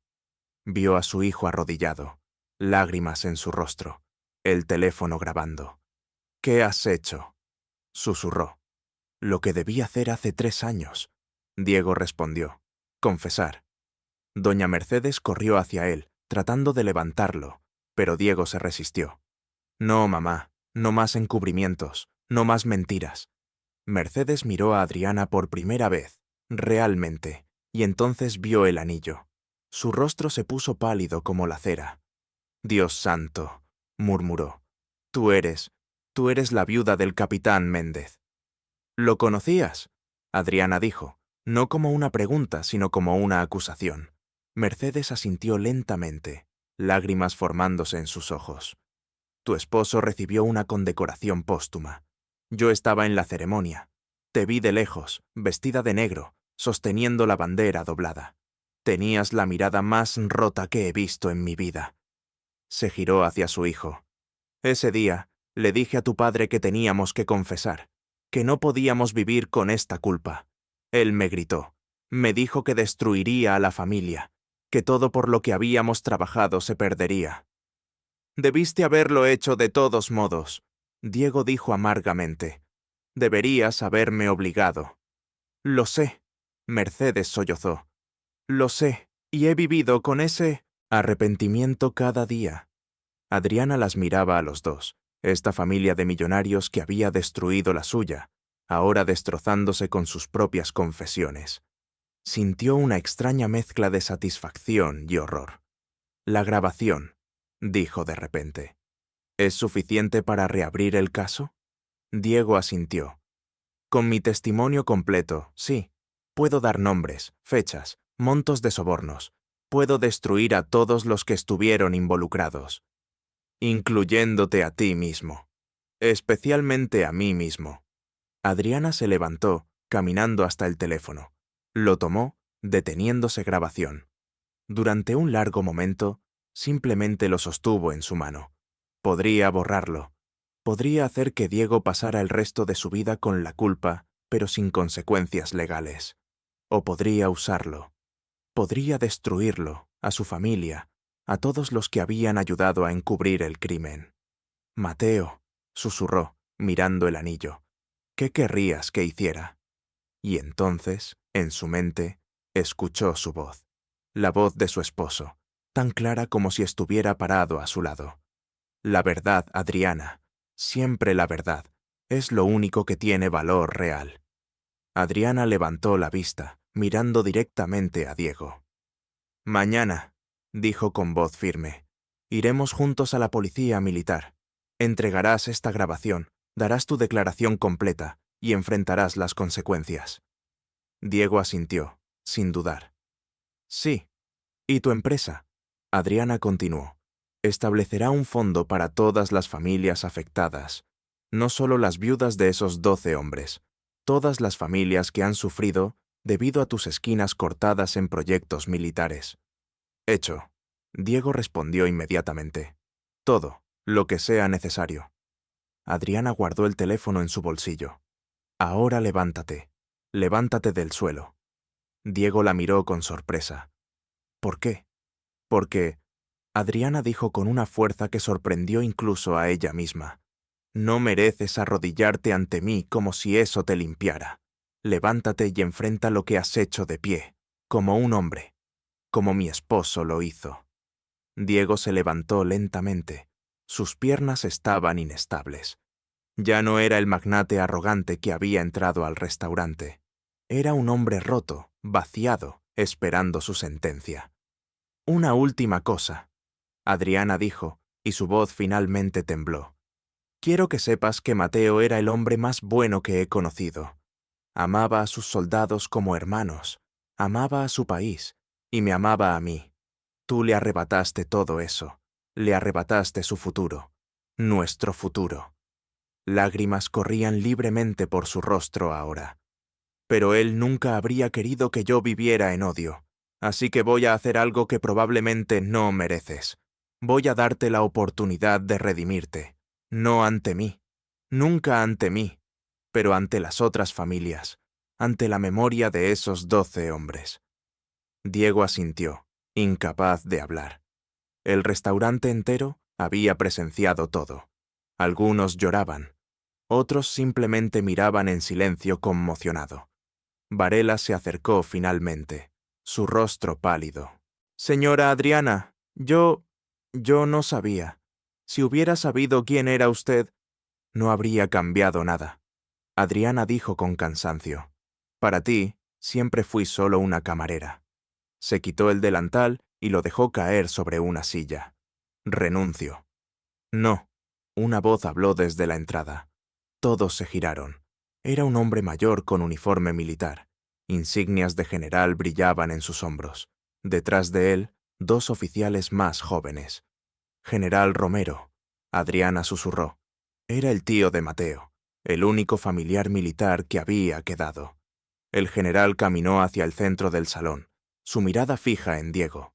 Vio a su hijo arrodillado, lágrimas en su rostro, el teléfono grabando. ¿Qué has hecho?, susurró. Lo que debí hacer hace 3 años. Diego respondió. Confesar. Doña Mercedes corrió hacia él, tratando de levantarlo, pero Diego se resistió. No, mamá, no más encubrimientos, no más mentiras. Mercedes miró a Adriana por primera vez, realmente, y entonces vio el anillo. Su rostro se puso pálido como la cera. Dios santo, murmuró. Tú eres la viuda del capitán Méndez. ¿Lo conocías?, Adriana dijo, no como una pregunta, sino como una acusación. Mercedes asintió lentamente, lágrimas formándose en sus ojos. Tu esposo recibió una condecoración póstuma. Yo estaba en la ceremonia. Te vi de lejos, vestida de negro, sosteniendo la bandera doblada. Tenías la mirada más rota que he visto en mi vida. Se giró hacia su hijo. Ese día, le dije a tu padre que teníamos que confesar, que no podíamos vivir con esta culpa. Él me gritó. Me dijo que destruiría a la familia, que todo por lo que habíamos trabajado se perdería. Debiste haberlo hecho de todos modos, Diego dijo amargamente. Deberías haberme obligado. Lo sé, Mercedes sollozó. Lo sé, y he vivido con ese arrepentimiento cada día. Adriana las miraba a los dos, esta familia de millonarios que había destruido la suya, ahora destrozándose con sus propias confesiones. Sintió una extraña mezcla de satisfacción y horror. «La grabación», dijo de repente. «¿Es suficiente para reabrir el caso?» Diego asintió. «Con mi testimonio completo, sí. Puedo dar nombres, fechas, montos de sobornos. Puedo destruir a todos los que estuvieron involucrados, incluyéndote a ti mismo. Especialmente a mí mismo». Adriana se levantó, caminando hasta el teléfono. Lo tomó, deteniéndose grabación. Durante un largo momento, simplemente lo sostuvo en su mano. Podría borrarlo. Podría hacer que Diego pasara el resto de su vida con la culpa, pero sin consecuencias legales. O podría usarlo. Podría destruirlo, a su familia, a todos los que habían ayudado a encubrir el crimen. «Mateo», susurró, mirando el anillo, «¿qué querrías que hiciera?» Y entonces, en su mente, escuchó su voz. La voz de su esposo, tan clara como si estuviera parado a su lado. «La verdad, Adriana, siempre la verdad, es lo único que tiene valor real». Adriana levantó la vista, mirando directamente a Diego. «Mañana», dijo con voz firme, «iremos juntos a la policía militar. Entregarás esta grabación, darás tu declaración completa y enfrentarás las consecuencias». Diego asintió, sin dudar. «Sí. ¿Y tu empresa?», Adriana continuó. «Establecerá un fondo para todas las familias afectadas, no solo las viudas de esos 12 hombres, todas las familias que han sufrido debido a tus esquinas cortadas en proyectos militares». «Hecho», Diego respondió inmediatamente. «Todo, lo que sea necesario». Adriana guardó el teléfono en su bolsillo. «Ahora levántate. Levántate del suelo». Diego la miró con sorpresa. «¿Por qué?» «Porque», Adriana dijo con una fuerza que sorprendió incluso a ella misma, «no mereces arrodillarte ante mí como si eso te limpiara. Levántate y enfrenta lo que has hecho de pie, como un hombre, como mi esposo lo hizo». Diego se levantó lentamente. Sus piernas estaban inestables. Ya no era el magnate arrogante que había entrado al restaurante. Era un hombre roto, vaciado, esperando su sentencia. «Una última cosa», Adriana dijo, y su voz finalmente tembló. «Quiero que sepas que Mateo era el hombre más bueno que he conocido. Amaba a sus soldados como hermanos, amaba a su país, y me amaba a mí. Tú le arrebataste todo eso, le arrebataste su futuro, nuestro futuro». Lágrimas corrían libremente por su rostro ahora. «Pero él nunca habría querido que yo viviera en odio, así que voy a hacer algo que probablemente no mereces. Voy a darte la oportunidad de redimirte, no ante mí, nunca ante mí, pero ante las otras familias, ante la memoria de esos 12 hombres». Diego asintió, incapaz de hablar. El restaurante entero había presenciado todo. Algunos lloraban, otros simplemente miraban en silencio conmocionado. Varela se acercó finalmente, su rostro pálido. «Señora Adriana, yo no sabía. Si hubiera sabido quién era usted, no habría cambiado nada». Adriana dijo con cansancio. «Para ti, siempre fui solo una camarera». Se quitó el delantal y lo dejó caer sobre una silla. «Renuncio». «No», una voz habló desde la entrada. Todos se giraron. Era un hombre mayor con uniforme militar. Insignias de general brillaban en sus hombros. Detrás de él, 2 oficiales más jóvenes. «General Romero», Adriana susurró. Era el tío de Mateo, el único familiar militar que había quedado. El general caminó hacia el centro del salón, su mirada fija en Diego.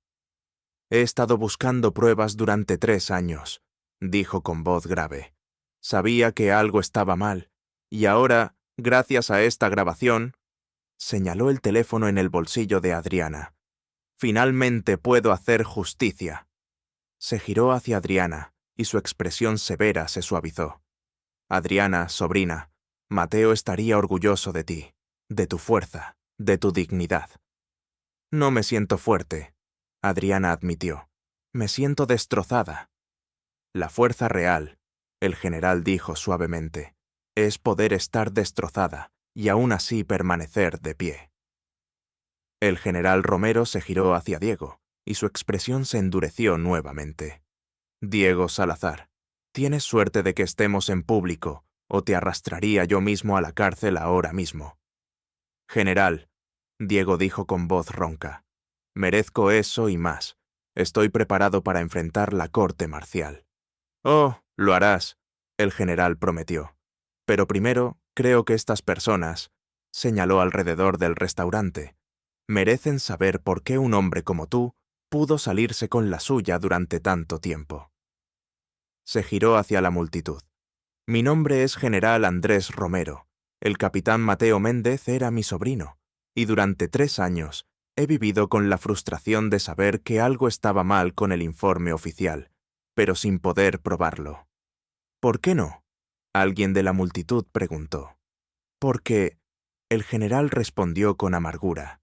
«He estado buscando pruebas durante 3 años», dijo con voz grave. «Sabía que algo estaba mal, y ahora, gracias a esta grabación», señaló el teléfono en el bolsillo de Adriana, «finalmente puedo hacer justicia». Se giró hacia Adriana, y su expresión severa se suavizó. «Adriana, sobrina, Mateo estaría orgulloso de ti, de tu fuerza, de tu dignidad». «No me siento fuerte», Adriana admitió. «Me siento destrozada». La fuerza real, el general dijo suavemente, es poder estar destrozada y aún así permanecer de pie. El general Romero se giró hacia Diego, y su expresión se endureció nuevamente. Diego Salazar, tienes suerte de que estemos en público, o te arrastraría yo mismo a la cárcel ahora mismo. General, Diego dijo con voz ronca, merezco eso y más. Estoy preparado para enfrentar la corte marcial. Oh, lo harás, el general prometió. Pero primero, creo que estas personas, señaló alrededor del restaurante, merecen saber por qué un hombre como tú pudo salirse con la suya durante tanto tiempo. Se giró hacia la multitud. Mi nombre es General Andrés Romero. El capitán Mateo Méndez era mi sobrino, y durante 3 años he vivido con la frustración de saber que algo estaba mal con el informe oficial, pero sin poder probarlo. ¿Por qué no? Alguien de la multitud preguntó. Porque, el general respondió con amargura,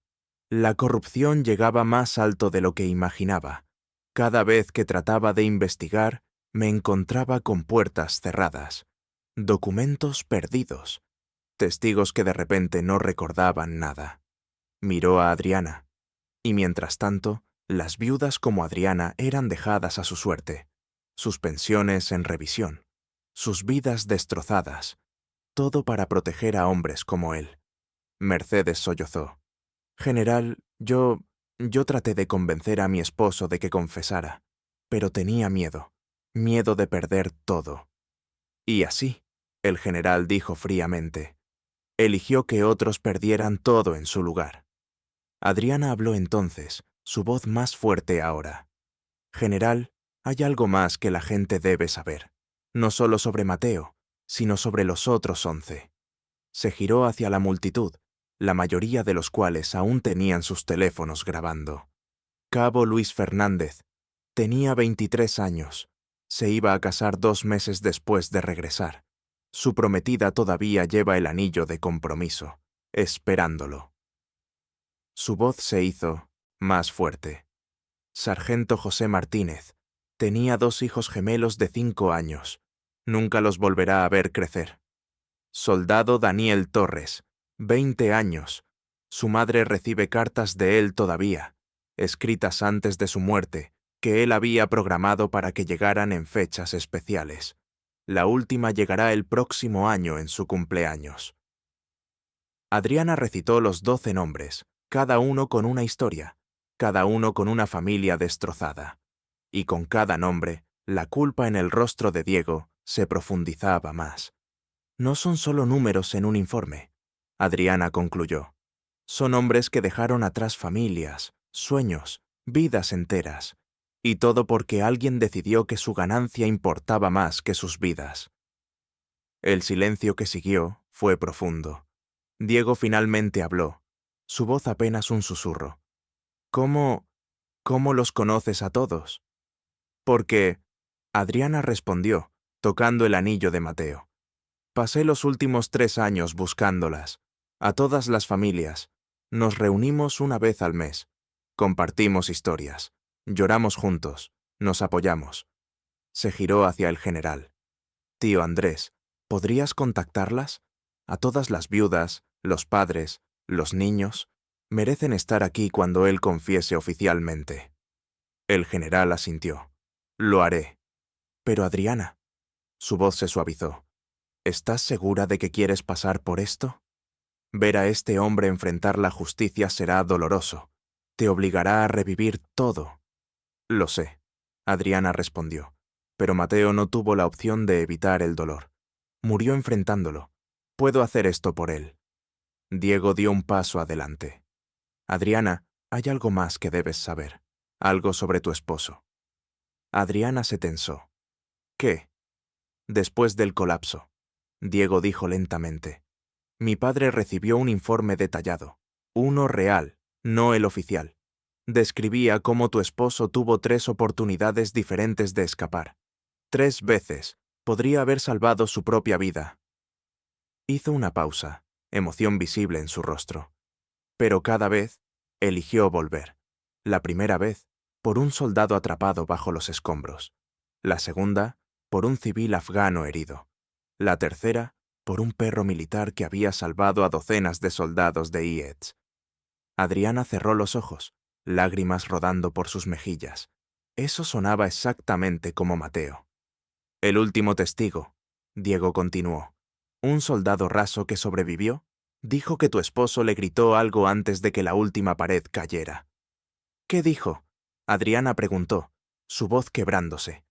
la corrupción llegaba más alto de lo que imaginaba. Cada vez que trataba de investigar, me encontraba con puertas cerradas, documentos perdidos, testigos que de repente no recordaban nada. Miró a Adriana, y mientras tanto, las viudas como Adriana eran dejadas a su suerte, sus pensiones en revisión, sus vidas destrozadas, todo para proteger a hombres como él. Mercedes sollozó. General, yo traté de convencer a mi esposo de que confesara, pero tenía miedo de perder todo. Y así, el general dijo fríamente, eligió que otros perdieran todo en su lugar. Adriana habló entonces, su voz más fuerte ahora. General, hay algo más que la gente debe saber, no solo sobre Mateo, sino sobre los otros 11. Se giró hacia la multitud, la mayoría de los cuales aún tenían sus teléfonos grabando. Cabo Luis Fernández tenía 23 años. Se iba a casar 2 meses después de regresar. Su prometida todavía lleva el anillo de compromiso, esperándolo. Su voz se hizo más fuerte. Sargento José Martínez tenía 2 hijos gemelos de 5 años. Nunca los volverá a ver crecer. Soldado Daniel Torres, 20 años. Su madre recibe cartas de él todavía, escritas antes de su muerte, que él había programado para que llegaran en fechas especiales. La última llegará el próximo año en su cumpleaños. Adriana recitó los 12 nombres, cada uno con una historia, cada uno con una familia destrozada. Y con cada nombre, la culpa en el rostro de Diego se profundizaba más. No son solo números en un informe, Adriana concluyó. Son hombres que dejaron atrás familias, sueños, vidas enteras, y todo porque alguien decidió que su ganancia importaba más que sus vidas. El silencio que siguió fue profundo. Diego finalmente habló, su voz apenas un susurro. ¿Cómo los conoces a todos? Porque, Adriana respondió, tocando el anillo de Mateo. Pasé los últimos 3 años buscándolas, a todas las familias. Nos reunimos una vez al mes. Compartimos historias. Lloramos juntos. Nos apoyamos. Se giró hacia el general. Tío Andrés, ¿podrías contactarlas? A todas las viudas, los padres, los niños, merecen estar aquí cuando él confiese oficialmente. El general asintió. Lo haré. Pero Adriana. Su voz se suavizó. ¿Estás segura de que quieres pasar por esto? Ver a este hombre enfrentar la justicia será doloroso. Te obligará a revivir todo. Lo sé, Adriana respondió, pero Mateo no tuvo la opción de evitar el dolor. Murió enfrentándolo. Puedo hacer esto por él. Diego dio un paso adelante. Adriana, hay algo más que debes saber. Algo sobre tu esposo. Adriana se tensó. ¿Qué? Después del colapso. Diego dijo lentamente. Mi padre recibió un informe detallado, uno real, no el oficial. Describía cómo tu esposo tuvo 3 oportunidades diferentes de escapar. 3 veces. Podría haber salvado su propia vida. Hizo una pausa, emoción visible en su rostro. Pero cada vez, eligió volver. La primera vez, por un soldado atrapado bajo los escombros. La segunda, por un civil afgano herido. La tercera, por un perro militar que había salvado a docenas de soldados de IEDS. Adriana cerró los ojos, lágrimas rodando por sus mejillas. Eso sonaba exactamente como Mateo. El último testigo, Diego continuó, un soldado raso que sobrevivió, dijo que tu esposo le gritó algo antes de que la última pared cayera. ¿Qué dijo? Adriana preguntó, su voz quebrándose.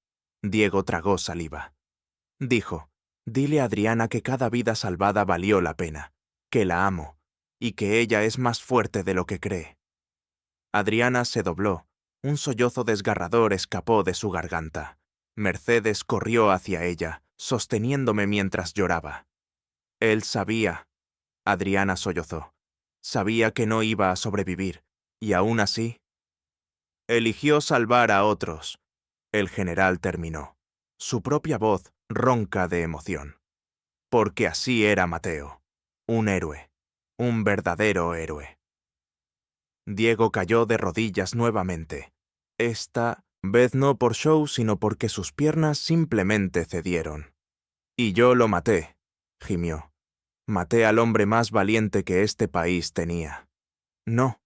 Diego tragó saliva. Dijo, dile a Adriana que cada vida salvada valió la pena, que la amo, y que ella es más fuerte de lo que cree. Adriana se dobló, un sollozo desgarrador escapó de su garganta. Mercedes corrió hacia ella, sosteniéndome mientras lloraba. Él sabía, Adriana sollozó, sabía que no iba a sobrevivir, y aún así, eligió salvar a otros. El general terminó, su propia voz ronca de emoción. Porque así era Mateo, un héroe, un verdadero héroe. Diego cayó de rodillas nuevamente. Esta vez no por show, sino porque sus piernas simplemente cedieron. Y yo lo maté, gimió. Maté al hombre más valiente que este país tenía. No,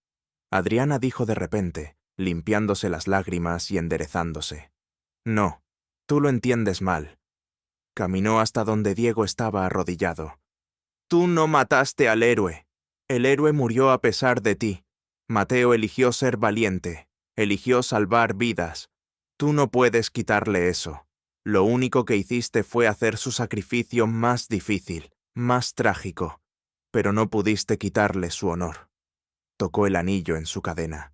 Adriana dijo de repente, limpiándose las lágrimas y enderezándose. No, tú lo entiendes mal. Caminó hasta donde Diego estaba arrodillado. Tú no mataste al héroe. El héroe murió a pesar de ti. Mateo eligió ser valiente, eligió salvar vidas. Tú no puedes quitarle eso. Lo único que hiciste fue hacer su sacrificio más difícil, más trágico, pero no pudiste quitarle su honor. Tocó el anillo en su cadena.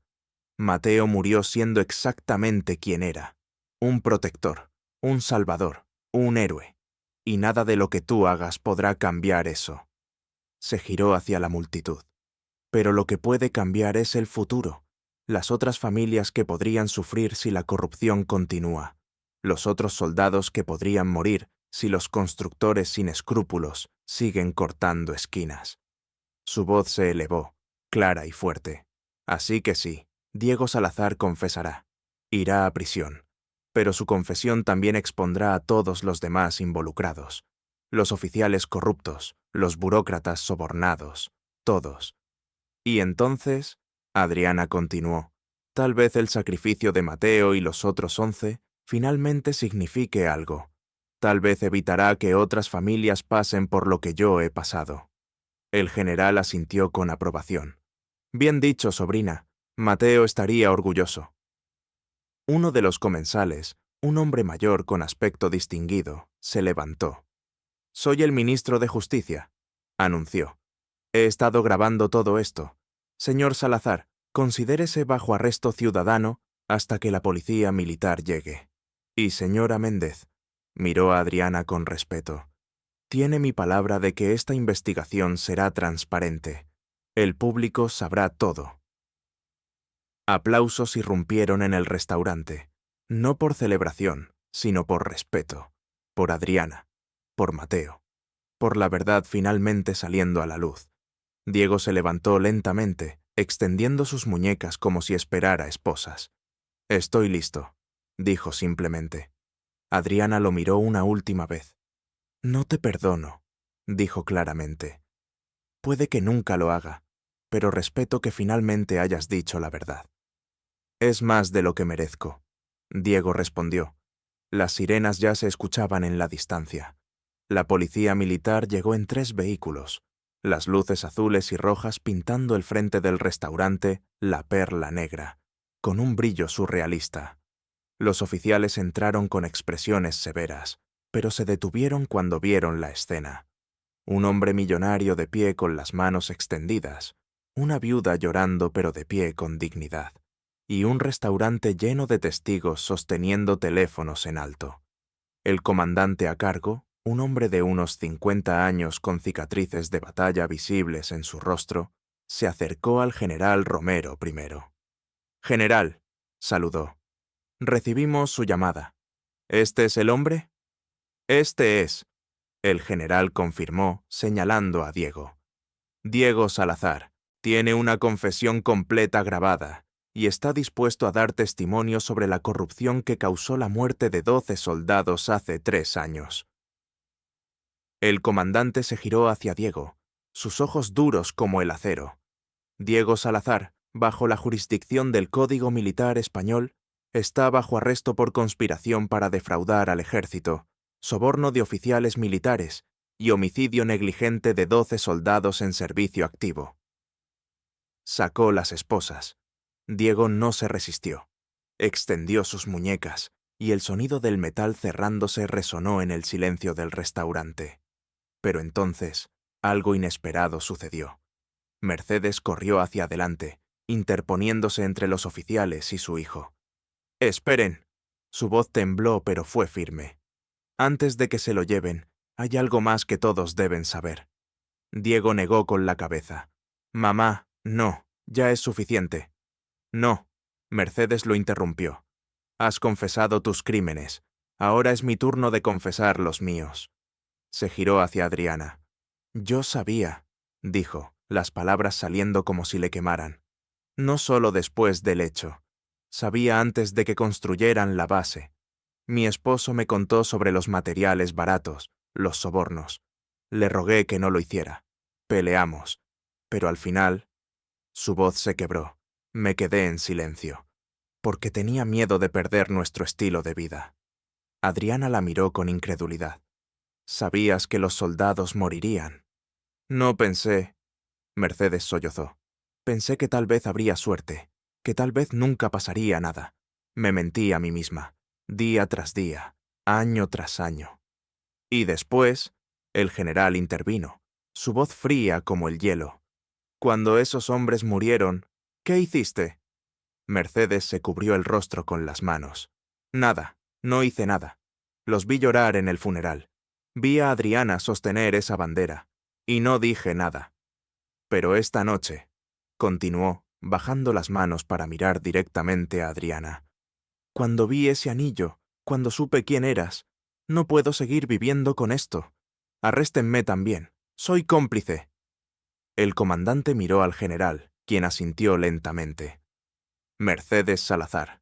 Mateo murió siendo exactamente quien era, un protector, un salvador, un héroe, y nada de lo que tú hagas podrá cambiar eso. Se giró hacia la multitud. Pero lo que puede cambiar es el futuro, las otras familias que podrían sufrir si la corrupción continúa, los otros soldados que podrían morir si los constructores sin escrúpulos siguen cortando esquinas. Su voz se elevó, clara y fuerte. Así que sí, Diego Salazar confesará. Irá a prisión. Pero su confesión también expondrá a todos los demás involucrados. Los oficiales corruptos, los burócratas sobornados, todos. Y entonces, Adriana continuó, tal vez el sacrificio de Mateo y los otros 11 finalmente signifique algo. Tal vez evitará que otras familias pasen por lo que yo he pasado. El general asintió con aprobación. Bien dicho, sobrina. Mateo estaría orgulloso. Uno de los comensales, un hombre mayor con aspecto distinguido, se levantó. Soy el ministro de Justicia, anunció. He estado grabando todo esto. Señor Salazar, considérese bajo arresto ciudadano hasta que la policía militar llegue. Y señora Méndez, miró a Adriana con respeto, tiene mi palabra de que esta investigación será transparente. El público sabrá todo. Aplausos irrumpieron en el restaurante, no por celebración, sino por respeto, por Adriana, por Mateo, por la verdad finalmente saliendo a la luz. Diego se levantó lentamente, extendiendo sus muñecas como si esperara esposas. Estoy listo, dijo simplemente. Adriana lo miró una última vez. No te perdono, dijo claramente. Puede que nunca lo haga, pero respeto que finalmente hayas dicho la verdad. Es más de lo que merezco, Diego respondió. Las sirenas ya se escuchaban en la distancia. La policía militar llegó en 3 vehículos, las luces azules y rojas pintando el frente del restaurante La Perla Negra, con un brillo surrealista. Los oficiales entraron con expresiones severas, pero se detuvieron cuando vieron la escena. Un hombre millonario de pie con las manos extendidas, una viuda llorando pero de pie con dignidad, y un restaurante lleno de testigos sosteniendo teléfonos en alto. El comandante a cargo, un hombre de unos 50 años con cicatrices de batalla visibles en su rostro, se acercó al general Romero primero. «General», saludó. «Recibimos su llamada. ¿Este es el hombre?» «Este es», el general confirmó, señalando a Diego. «Diego Salazar. Tiene una confesión completa grabada. y está dispuesto a dar testimonio sobre la corrupción que causó la muerte de 12 soldados hace 3 años. El comandante se giró hacia Diego, sus ojos duros como el acero. Diego Salazar, bajo la jurisdicción del Código Militar Español, está bajo arresto por conspiración para defraudar al ejército, soborno de oficiales militares y homicidio negligente de 12 soldados en servicio activo. Sacó las esposas. Diego no se resistió. Extendió sus muñecas, y el sonido del metal cerrándose resonó en el silencio del restaurante. Pero entonces, algo inesperado sucedió. Mercedes corrió hacia adelante, interponiéndose entre los oficiales y su hijo. «¡Esperen!». Su voz tembló, pero fue firme. «Antes de que se lo lleven, hay algo más que todos deben saber». Diego negó con la cabeza. «Mamá, no, ya es suficiente». «No», Mercedes lo interrumpió. «Has confesado tus crímenes. Ahora es mi turno de confesar los míos». Se giró hacia Adriana. «Yo sabía», dijo, las palabras saliendo como si le quemaran. «No solo después del hecho. Sabía antes de que construyeran la base. Mi esposo me contó sobre los materiales baratos, los sobornos. Le rogué que no lo hiciera. Peleamos. Pero al final...». Su voz se quebró. Me quedé en silencio, porque tenía miedo de perder nuestro estilo de vida. Adriana la miró con incredulidad. «¿Sabías que los soldados morirían?» «No pensé...». Mercedes sollozó. «Pensé que tal vez habría suerte, que tal vez nunca pasaría nada. Me mentí a mí misma, día tras día, año tras año». Y después, el general intervino, su voz fría como el hielo. «Cuando esos hombres murieron, ¿qué hiciste?». Mercedes se cubrió el rostro con las manos. «Nada, no hice nada. Los vi llorar en el funeral. Vi a Adriana sostener esa bandera, y no dije nada. Pero esta noche», continuó, bajando las manos para mirar directamente a Adriana, «cuando vi ese anillo, cuando supe quién eras, no puedo seguir viviendo con esto. Arréstenme también. Soy cómplice». El comandante miró al general, quien asintió lentamente. «Mercedes Salazar»,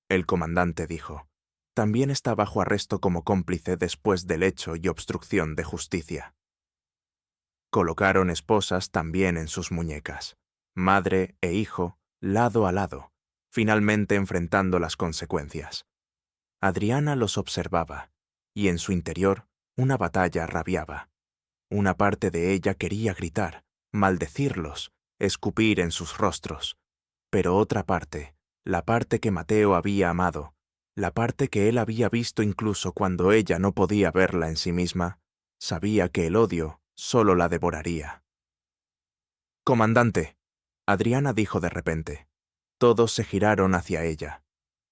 el comandante dijo, «también está bajo arresto como cómplice después del hecho y obstrucción de justicia». Colocaron esposas también en sus muñecas, madre e hijo, lado a lado, finalmente enfrentando las consecuencias. Adriana los observaba, y en su interior una batalla rabiaba. Una parte de ella quería gritar, maldecirlos, escupir en sus rostros. Pero otra parte, la parte que Mateo había amado, la parte que él había visto incluso cuando ella no podía verla en sí misma, sabía que el odio solo la devoraría. «Comandante», Adriana dijo de repente. Todos se giraron hacia ella.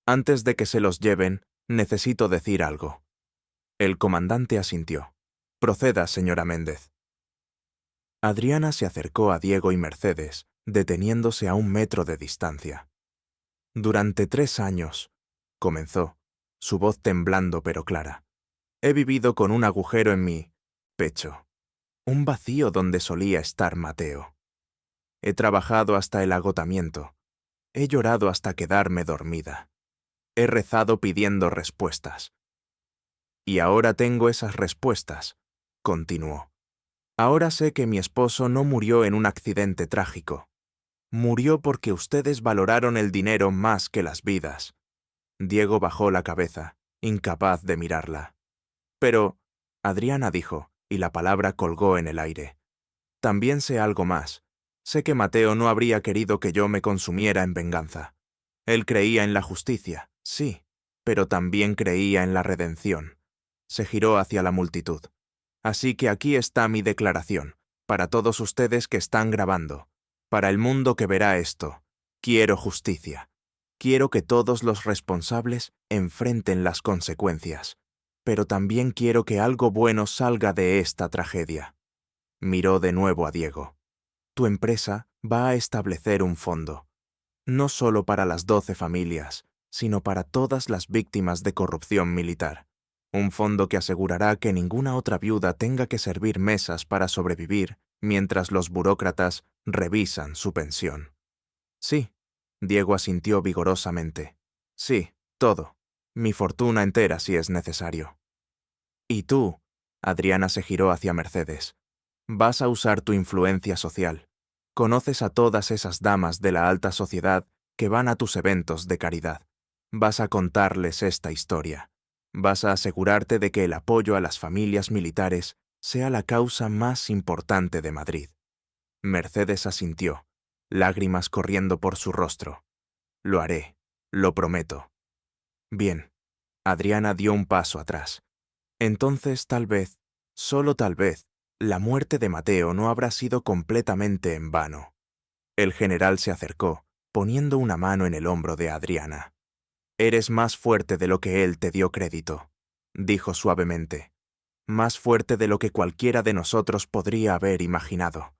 «Antes de que se los lleven, necesito decir algo». El comandante asintió. «Proceda, señora Méndez». Adriana se acercó a Diego y Mercedes, deteniéndose a 1 metro de distancia. «Durante 3 años», comenzó, su voz temblando pero clara, «he vivido con un agujero en mi pecho, un vacío donde solía estar Mateo. He trabajado hasta el agotamiento, he llorado hasta quedarme dormida, he rezado pidiendo respuestas. Y ahora tengo esas respuestas», continuó. «Ahora sé que mi esposo no murió en un accidente trágico. Murió porque ustedes valoraron el dinero más que las vidas». Diego bajó la cabeza, incapaz de mirarla. «Pero», Adriana dijo, y la palabra colgó en el aire, «también sé algo más. Sé que Mateo no habría querido que yo me consumiera en venganza. Él creía en la justicia, sí, pero también creía en la redención». Se giró hacia la multitud. «Así que aquí está mi declaración, para todos ustedes que están grabando, para el mundo que verá esto. Quiero justicia. Quiero que todos los responsables enfrenten las consecuencias, pero también quiero que algo bueno salga de esta tragedia». Miró de nuevo a Diego. «Tu empresa va a establecer un fondo, no solo para las 12 familias, sino para todas las víctimas de corrupción militar. Un fondo que asegurará que ninguna otra viuda tenga que servir mesas para sobrevivir mientras los burócratas revisan su pensión». «Sí», Diego asintió vigorosamente. Sí, todo. Mi fortuna entera si es necesario. ¿Y tú? Adriana se giró hacia Mercedes. Vas a usar tu influencia social. Conoces a todas esas damas de la alta sociedad que van a tus eventos de caridad. Vas a contarles esta historia. Vas a asegurarte de que el apoyo a las familias militares sea la causa más importante de Madrid. Mercedes asintió, lágrimas corriendo por su rostro. Lo haré, lo prometo. Bien. Adriana dio un paso atrás. Entonces, tal vez, solo tal vez, la muerte de Mateo no habrá sido completamente en vano. El general se acercó, poniendo una mano en el hombro de Adriana. Eres más fuerte de lo que él te dio crédito, dijo suavemente. Más fuerte de lo que cualquiera de nosotros podría haber imaginado.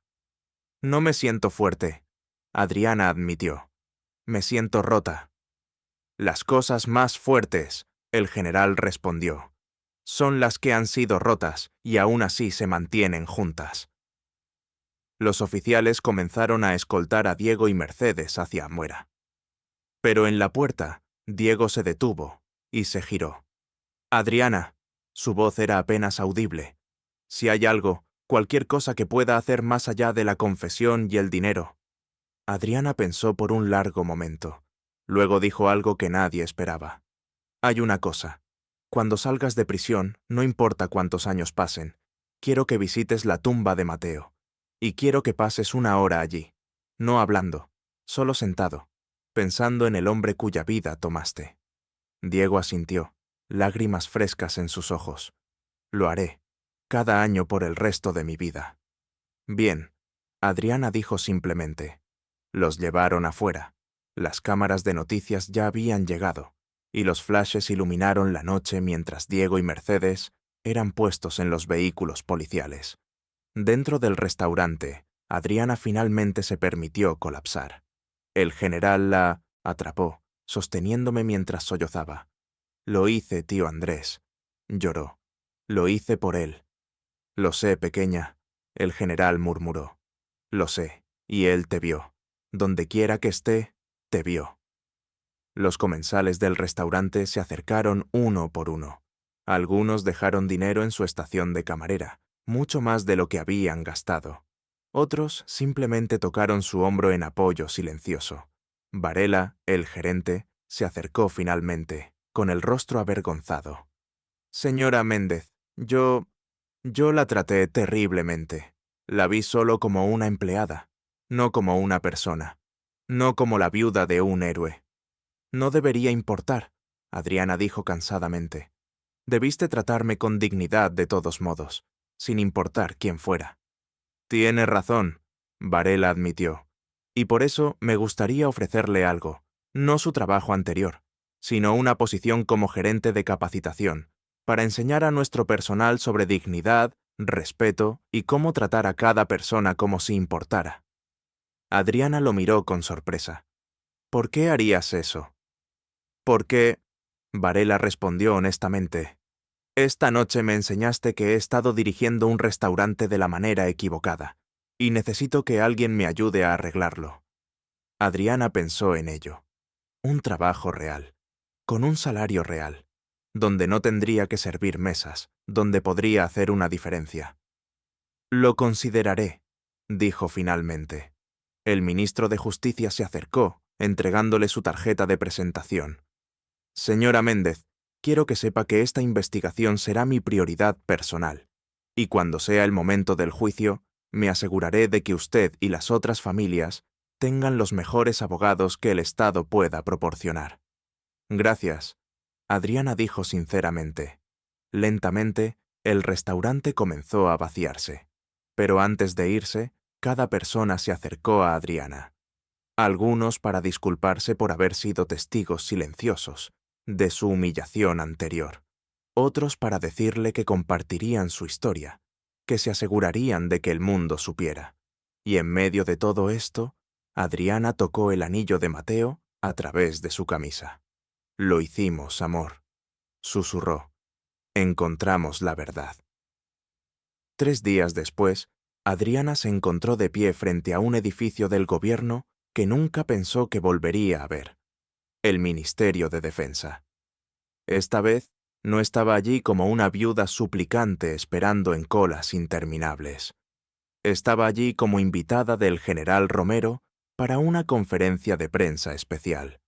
No me siento fuerte, Adriana admitió. Me siento rota. Las cosas más fuertes, el general respondió, son las que han sido rotas y aún así se mantienen juntas. Los oficiales comenzaron a escoltar a Diego y Mercedes hacia afuera. Pero en la puerta, Diego se detuvo y se giró. Adriana, su voz era apenas audible. Si hay algo, cualquier cosa que pueda hacer más allá de la confesión y el dinero. Adriana pensó por un largo momento. Luego dijo algo que nadie esperaba. Hay una cosa. Cuando salgas de prisión, no importa cuántos años pasen, quiero que visites la tumba de Mateo. Y quiero que pases una hora allí, no hablando, solo sentado, pensando en el hombre cuya vida tomaste. Diego asintió, lágrimas frescas en sus ojos. Lo haré, cada año por el resto de mi vida. Bien, Adriana dijo simplemente. Los llevaron afuera. Las cámaras de noticias ya habían llegado, y los flashes iluminaron la noche mientras Diego y Mercedes eran puestos en los vehículos policiales. Dentro del restaurante, Adriana finalmente se permitió colapsar. El general la atrapó, sosteniéndome mientras sollozaba. Lo hice, tío Andrés. Lloró. Lo hice por él. Lo sé, pequeña, el general murmuró. Lo sé, y él te vio. Donde quiera que esté, te vio. Los comensales del restaurante se acercaron uno por uno. Algunos dejaron dinero en su estación de camarera, mucho más de lo que habían gastado. Otros simplemente tocaron su hombro en apoyo silencioso. Varela, el gerente, se acercó finalmente, con el rostro avergonzado. Señora Méndez, yo la traté terriblemente. La vi solo como una empleada, no como una persona, no como la viuda de un héroe. No debería importar, Adriana dijo cansadamente. Debiste tratarme con dignidad de todos modos, sin importar quién fuera. Tiene razón, Varela admitió. Y por eso me gustaría ofrecerle algo, no su trabajo anterior, sino una posición como gerente de capacitación, para enseñar a nuestro personal sobre dignidad, respeto y cómo tratar a cada persona como si importara. Adriana lo miró con sorpresa. ¿Por qué harías eso? Porque, Varela respondió honestamente, esta noche me enseñaste que he estado dirigiendo un restaurante de la manera equivocada, y necesito que alguien me ayude a arreglarlo. Adriana pensó en ello. Un trabajo real, con un salario real, donde no tendría que servir mesas, donde podría hacer una diferencia. Lo consideraré, dijo finalmente. El ministro de Justicia se acercó, entregándole su tarjeta de presentación. Señora Méndez, quiero que sepa que esta investigación será mi prioridad personal, y cuando sea el momento del juicio, me aseguraré de que usted y las otras familias tengan los mejores abogados que el Estado pueda proporcionar. Gracias, Adriana dijo sinceramente. Lentamente, el restaurante comenzó a vaciarse, pero antes de irse, cada persona se acercó a Adriana. Algunos para disculparse por haber sido testigos silenciosos de su humillación anterior, otros para decirle que compartirían su historia, que se asegurarían de que el mundo supiera. Y en medio de todo esto, Adriana tocó el anillo de Mateo a través de su camisa. Lo hicimos, amor, susurró. Encontramos la verdad. 3 días después, Adriana se encontró de pie frente a un edificio del gobierno que nunca pensó que volvería a ver: el Ministerio de Defensa. Esta vez no estaba allí como una viuda suplicante esperando en colas interminables. Estaba allí como invitada del general Romero para una conferencia de prensa especial.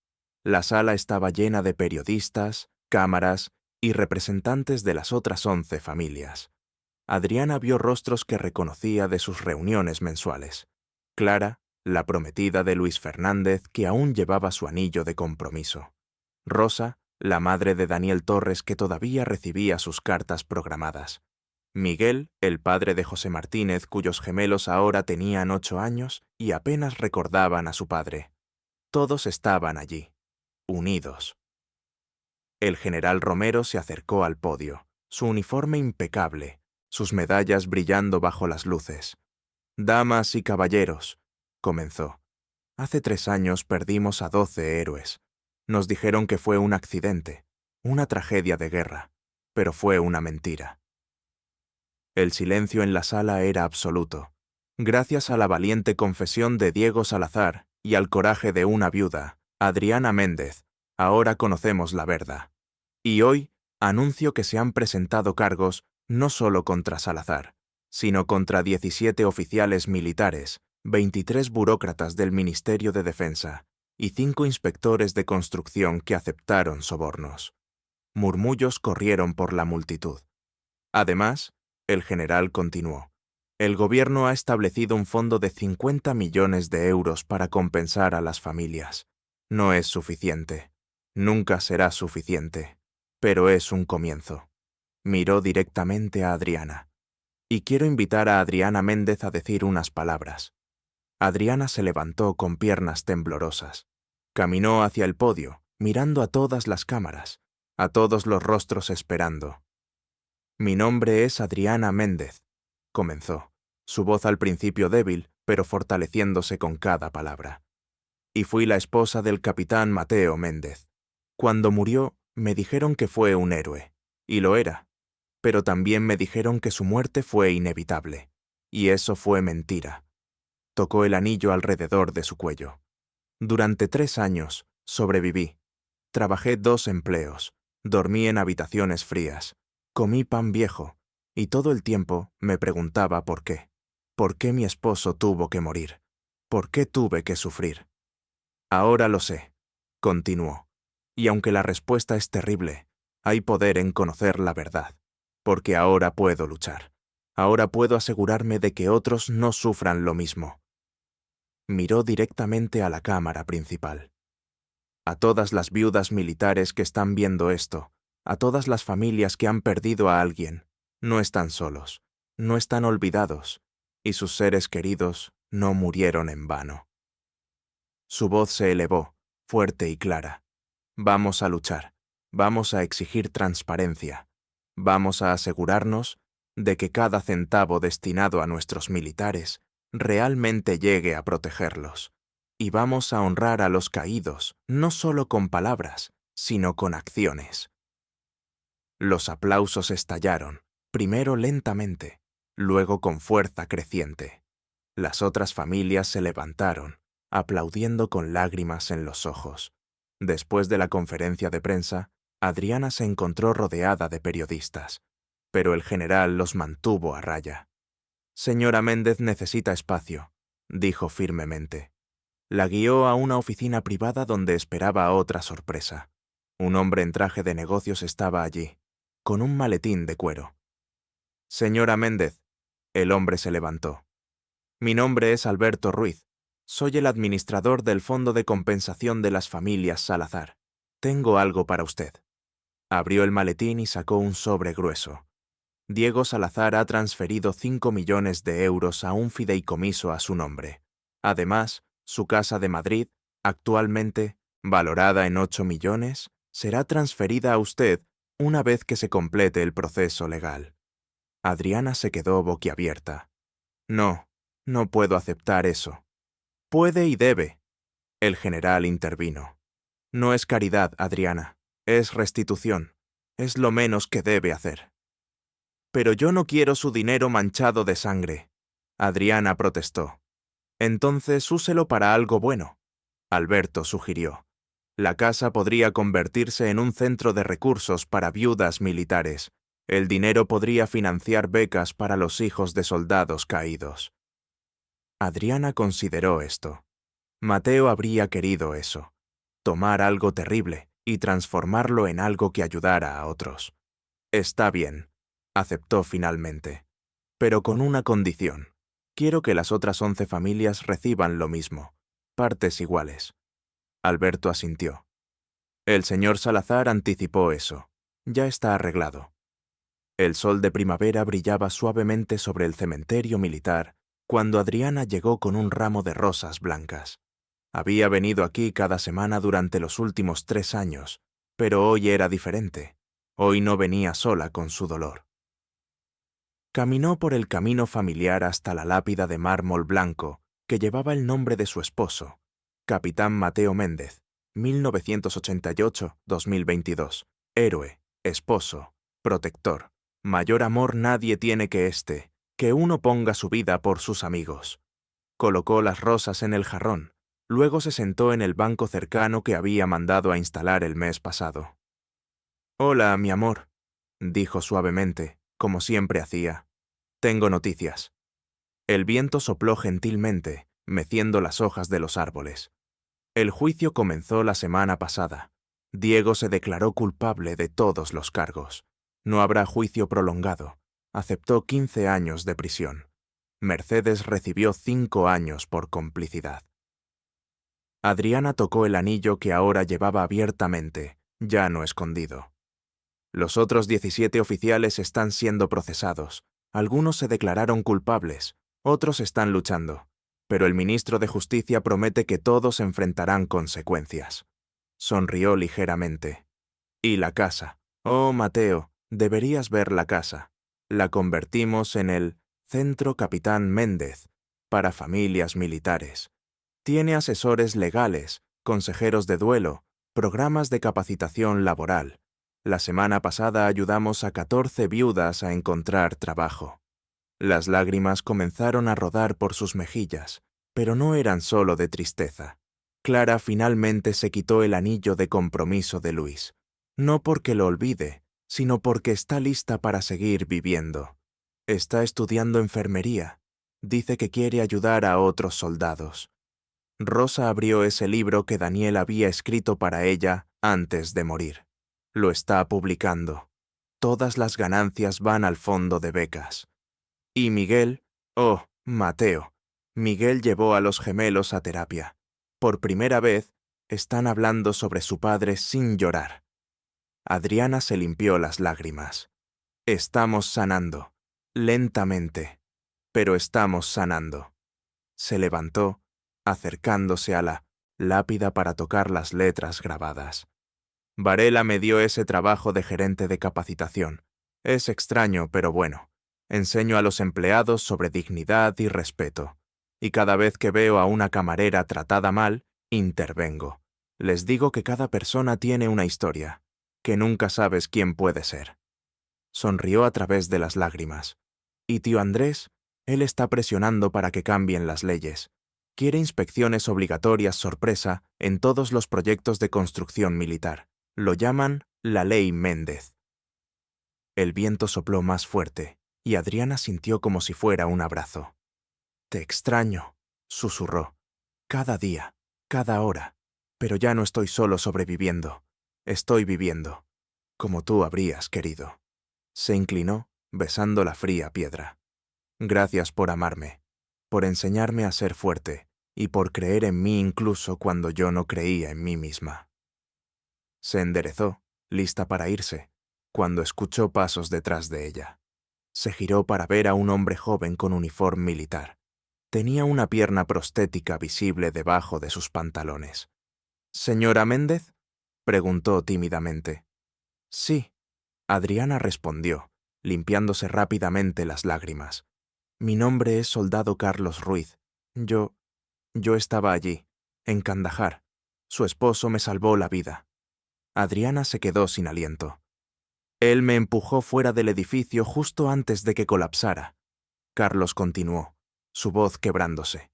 La sala estaba llena de periodistas, cámaras y representantes de las otras 11 familias. Adriana vio rostros que reconocía de sus reuniones mensuales. Clara, la prometida de Luis Fernández, que aún llevaba su anillo de compromiso. Rosa, la madre de Daniel Torres, que todavía recibía sus cartas programadas. Miguel, el padre de José Martínez, cuyos gemelos ahora tenían 8 años y apenas recordaban a su padre. Todos estaban allí, unidos. El general Romero se acercó al podio, su uniforme impecable, sus medallas brillando bajo las luces. «Damas y caballeros», comenzó. «Hace 3 años perdimos a 12 héroes. Nos dijeron que fue un accidente, una tragedia de guerra, pero fue una mentira». El silencio en la sala era absoluto. Gracias a la valiente confesión de Diego Salazar y al coraje de una viuda, Adriana Méndez, ahora conocemos la verdad. Y hoy anuncio que se han presentado cargos no solo contra Salazar, sino contra 17 oficiales militares, 23 burócratas del Ministerio de Defensa y 5 inspectores de construcción que aceptaron sobornos. Murmullos corrieron por la multitud. Además, el general continuó: el gobierno ha establecido un fondo de 50 millones de euros para compensar a las familias. No es suficiente. Nunca será suficiente. Pero es un comienzo. Miró directamente a Adriana. Y quiero invitar a Adriana Méndez a decir unas palabras. Adriana se levantó con piernas temblorosas. Caminó hacia el podio, mirando a todas las cámaras, a todos los rostros esperando. «Mi nombre es Adriana Méndez», comenzó, su voz al principio débil, pero fortaleciéndose con cada palabra. «Y fui la esposa del capitán Mateo Méndez. Cuando murió, me dijeron que fue un héroe, y lo era, pero también me dijeron que su muerte fue inevitable, y eso fue mentira». Tocó el anillo alrededor de su cuello. «Durante 3 años sobreviví. Trabajé 2 empleos, dormí en habitaciones frías, comí pan viejo, y todo el tiempo me preguntaba por qué. ¿Por qué mi esposo tuvo que morir? ¿Por qué tuve que sufrir? Ahora lo sé», continuó, «y aunque la respuesta es terrible, hay poder en conocer la verdad, porque ahora puedo luchar. Ahora puedo asegurarme de que otros no sufran lo mismo». Miró directamente a la cámara principal. «A todas las viudas militares que están viendo esto, a todas las familias que han perdido a alguien, no están solos, no están olvidados, y sus seres queridos no murieron en vano». Su voz se elevó, fuerte y clara. «Vamos a luchar, vamos a exigir transparencia, vamos a asegurarnos de que cada centavo destinado a nuestros militares realmente llegue a protegerlos. Y vamos a honrar a los caídos, no solo con palabras, sino con acciones». Los aplausos estallaron, primero lentamente, luego con fuerza creciente. Las otras familias se levantaron, aplaudiendo con lágrimas en los ojos. Después de la conferencia de prensa, Adriana se encontró rodeada de periodistas, pero el general los mantuvo a raya. «Señora Méndez necesita espacio», dijo firmemente. La guió a una oficina privada donde esperaba otra sorpresa. Un hombre en traje de negocios estaba allí, con un maletín de cuero. «Señora Méndez», el hombre se levantó. «Mi nombre es Alberto Ruiz. Soy el administrador del Fondo de Compensación de las Familias Salazar. Tengo algo para usted». Abrió el maletín y sacó un sobre grueso. Diego Salazar ha transferido 5 millones de euros a un fideicomiso a su nombre. Además, su casa de Madrid, actualmente valorada en 8 millones, será transferida a usted una vez que se complete el proceso legal. Adriana se quedó boquiabierta. «No, no puedo aceptar eso». «Puede y debe». El general intervino. «No es caridad, Adriana, es restitución. Es lo menos que debe hacer». «Pero yo no quiero su dinero manchado de sangre», Adriana protestó. Entonces úselo para algo bueno, Alberto sugirió. La casa podría convertirse en un centro de recursos para viudas militares. El dinero podría financiar becas para los hijos de soldados caídos. Adriana consideró esto. Mateo habría querido eso. Tomar algo terrible y transformarlo en algo que ayudara a otros. Está bien, aceptó finalmente. Pero con una condición. Quiero que las otras 11 familias reciban lo mismo, partes iguales. Alberto asintió. El señor Salazar anticipó eso. Ya está arreglado. El sol de primavera brillaba suavemente sobre el cementerio militar cuando Adriana llegó con un ramo de rosas blancas. Había venido aquí cada semana durante los últimos 3 años, pero hoy era diferente. Hoy no venía sola con su dolor. Caminó por el camino familiar hasta la lápida de mármol blanco que llevaba el nombre de su esposo, Capitán Mateo Méndez, 1988-2022. Héroe, esposo, protector. Mayor amor nadie tiene que este, que uno ponga su vida por sus amigos. Colocó las rosas en el jarrón, luego se sentó en el banco cercano que había mandado a instalar el mes pasado. «Hola, mi amor», dijo suavemente, como siempre hacía. «Tengo noticias». El viento sopló gentilmente, meciendo las hojas de los árboles. El juicio comenzó la semana pasada. Diego se declaró culpable de todos los cargos. No habrá juicio prolongado. Aceptó 15 años de prisión. Mercedes recibió 5 años por complicidad. Adriana tocó el anillo que ahora llevaba abiertamente, ya no escondido. Los otros 17 oficiales están siendo procesados. Algunos se declararon culpables, otros están luchando, pero el ministro de Justicia promete que todos enfrentarán consecuencias. Sonrió ligeramente. Y la casa. Oh, Mateo, deberías ver la casa. La convertimos en el Centro Capitán Méndez, para familias militares. Tiene asesores legales, consejeros de duelo, programas de capacitación laboral. La semana pasada ayudamos a 14 viudas a encontrar trabajo. Las lágrimas comenzaron a rodar por sus mejillas, pero no eran solo de tristeza. Clara finalmente se quitó el anillo de compromiso de Luis, no porque lo olvide, sino porque está lista para seguir viviendo. Está estudiando enfermería. Dice que quiere ayudar a otros soldados. Rosa abrió ese libro que Daniel había escrito para ella antes de morir. Lo está publicando. Todas las ganancias van al fondo de becas. Y Miguel, oh, Mateo, Miguel llevó a los gemelos a terapia. Por primera vez, están hablando sobre su padre sin llorar. Adriana se limpió las lágrimas. Estamos sanando, lentamente, pero estamos sanando. Se levantó, acercándose a la lápida para tocar las letras grabadas. Varela me dio ese trabajo de gerente de capacitación. Es extraño, pero bueno. Enseño a los empleados sobre dignidad y respeto. Y cada vez que veo a una camarera tratada mal, intervengo. Les digo que cada persona tiene una historia, que nunca sabes quién puede ser. Sonrió a través de las lágrimas. ¿Y tío Andrés? Él está presionando para que cambien las leyes. Quiere inspecciones obligatorias sorpresa en todos los proyectos de construcción militar. Lo llaman la Ley Méndez. El viento sopló más fuerte, y Adriana sintió como si fuera un abrazo. «Te extraño», susurró. «Cada día, cada hora. Pero ya no estoy solo sobreviviendo. Estoy viviendo. Como tú habrías querido». Se inclinó, besando la fría piedra. «Gracias por amarme, por enseñarme a ser fuerte, y por creer en mí incluso cuando yo no creía en mí misma». Se enderezó, lista para irse, cuando escuchó pasos detrás de ella. Se giró para ver a un hombre joven con uniforme militar. Tenía una pierna prostética visible debajo de sus pantalones. «¿Señora Méndez?», preguntó tímidamente. «Sí», Adriana respondió, limpiándose rápidamente las lágrimas. «Mi nombre es Soldado Carlos Ruiz. Yo estaba allí, en Kandahar. Su esposo me salvó la vida». Adriana se quedó sin aliento. «Él me empujó fuera del edificio justo antes de que colapsara», Carlos continuó, su voz quebrándose.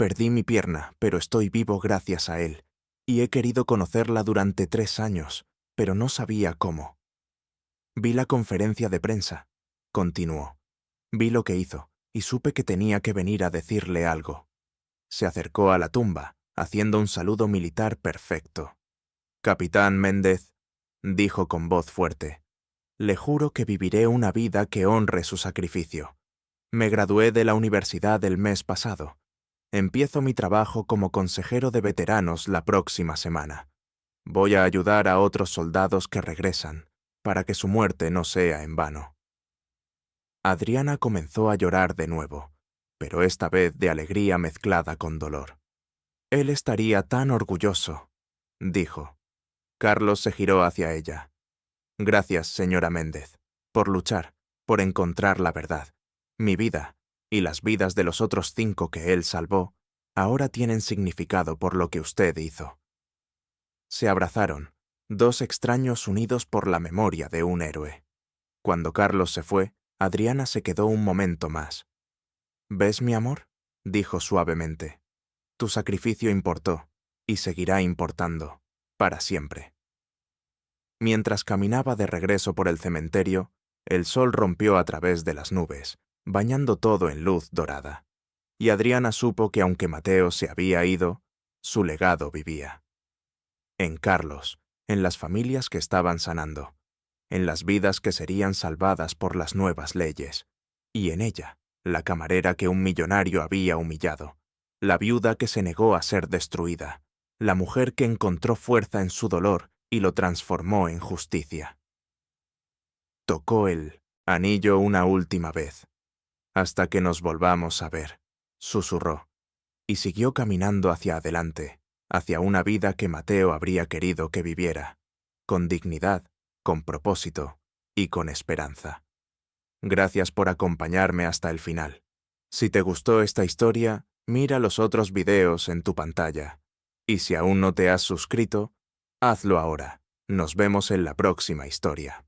Perdí mi pierna, pero estoy vivo gracias a él, y he querido conocerla durante 3 años, pero no sabía cómo. Vi la conferencia de prensa, continuó. Vi lo que hizo, y supe que tenía que venir a decirle algo. Se acercó a la tumba, haciendo un saludo militar perfecto. Capitán Méndez, dijo con voz fuerte, le juro que viviré una vida que honre su sacrificio. Me gradué de la universidad el mes pasado. Empiezo mi trabajo como consejero de veteranos la próxima semana. Voy a ayudar a otros soldados que regresan, para que su muerte no sea en vano. Adriana comenzó a llorar de nuevo, pero esta vez de alegría mezclada con dolor. Él estaría tan orgulloso, dijo. Carlos se giró hacia ella. Gracias, señora Méndez, por luchar, por encontrar la verdad. Mi vida, y las vidas de los otros 5 que él salvó, ahora tienen significado por lo que usted hizo. Se abrazaron, 2 extraños unidos por la memoria de un héroe. Cuando Carlos se fue, Adriana se quedó un momento más. ¿Ves, mi amor?, dijo suavemente. Tu sacrificio importó, y seguirá importando, para siempre. Mientras caminaba de regreso por el cementerio, el sol rompió a través de las nubes, bañando todo en luz dorada. Y Adriana supo que aunque Mateo se había ido, su legado vivía. En Carlos, en las familias que estaban sanando, en las vidas que serían salvadas por las nuevas leyes, y en ella, la camarera que un millonario había humillado, la viuda que se negó a ser destruida, la mujer que encontró fuerza en su dolor y lo transformó en justicia. Tocó el anillo una última vez. Hasta que nos volvamos a ver, susurró, y siguió caminando hacia adelante, hacia una vida que Mateo habría querido que viviera, con dignidad, con propósito y con esperanza. Gracias por acompañarme hasta el final. Si te gustó esta historia, mira los otros videos en tu pantalla. Y si aún no te has suscrito, hazlo ahora. Nos vemos en la próxima historia.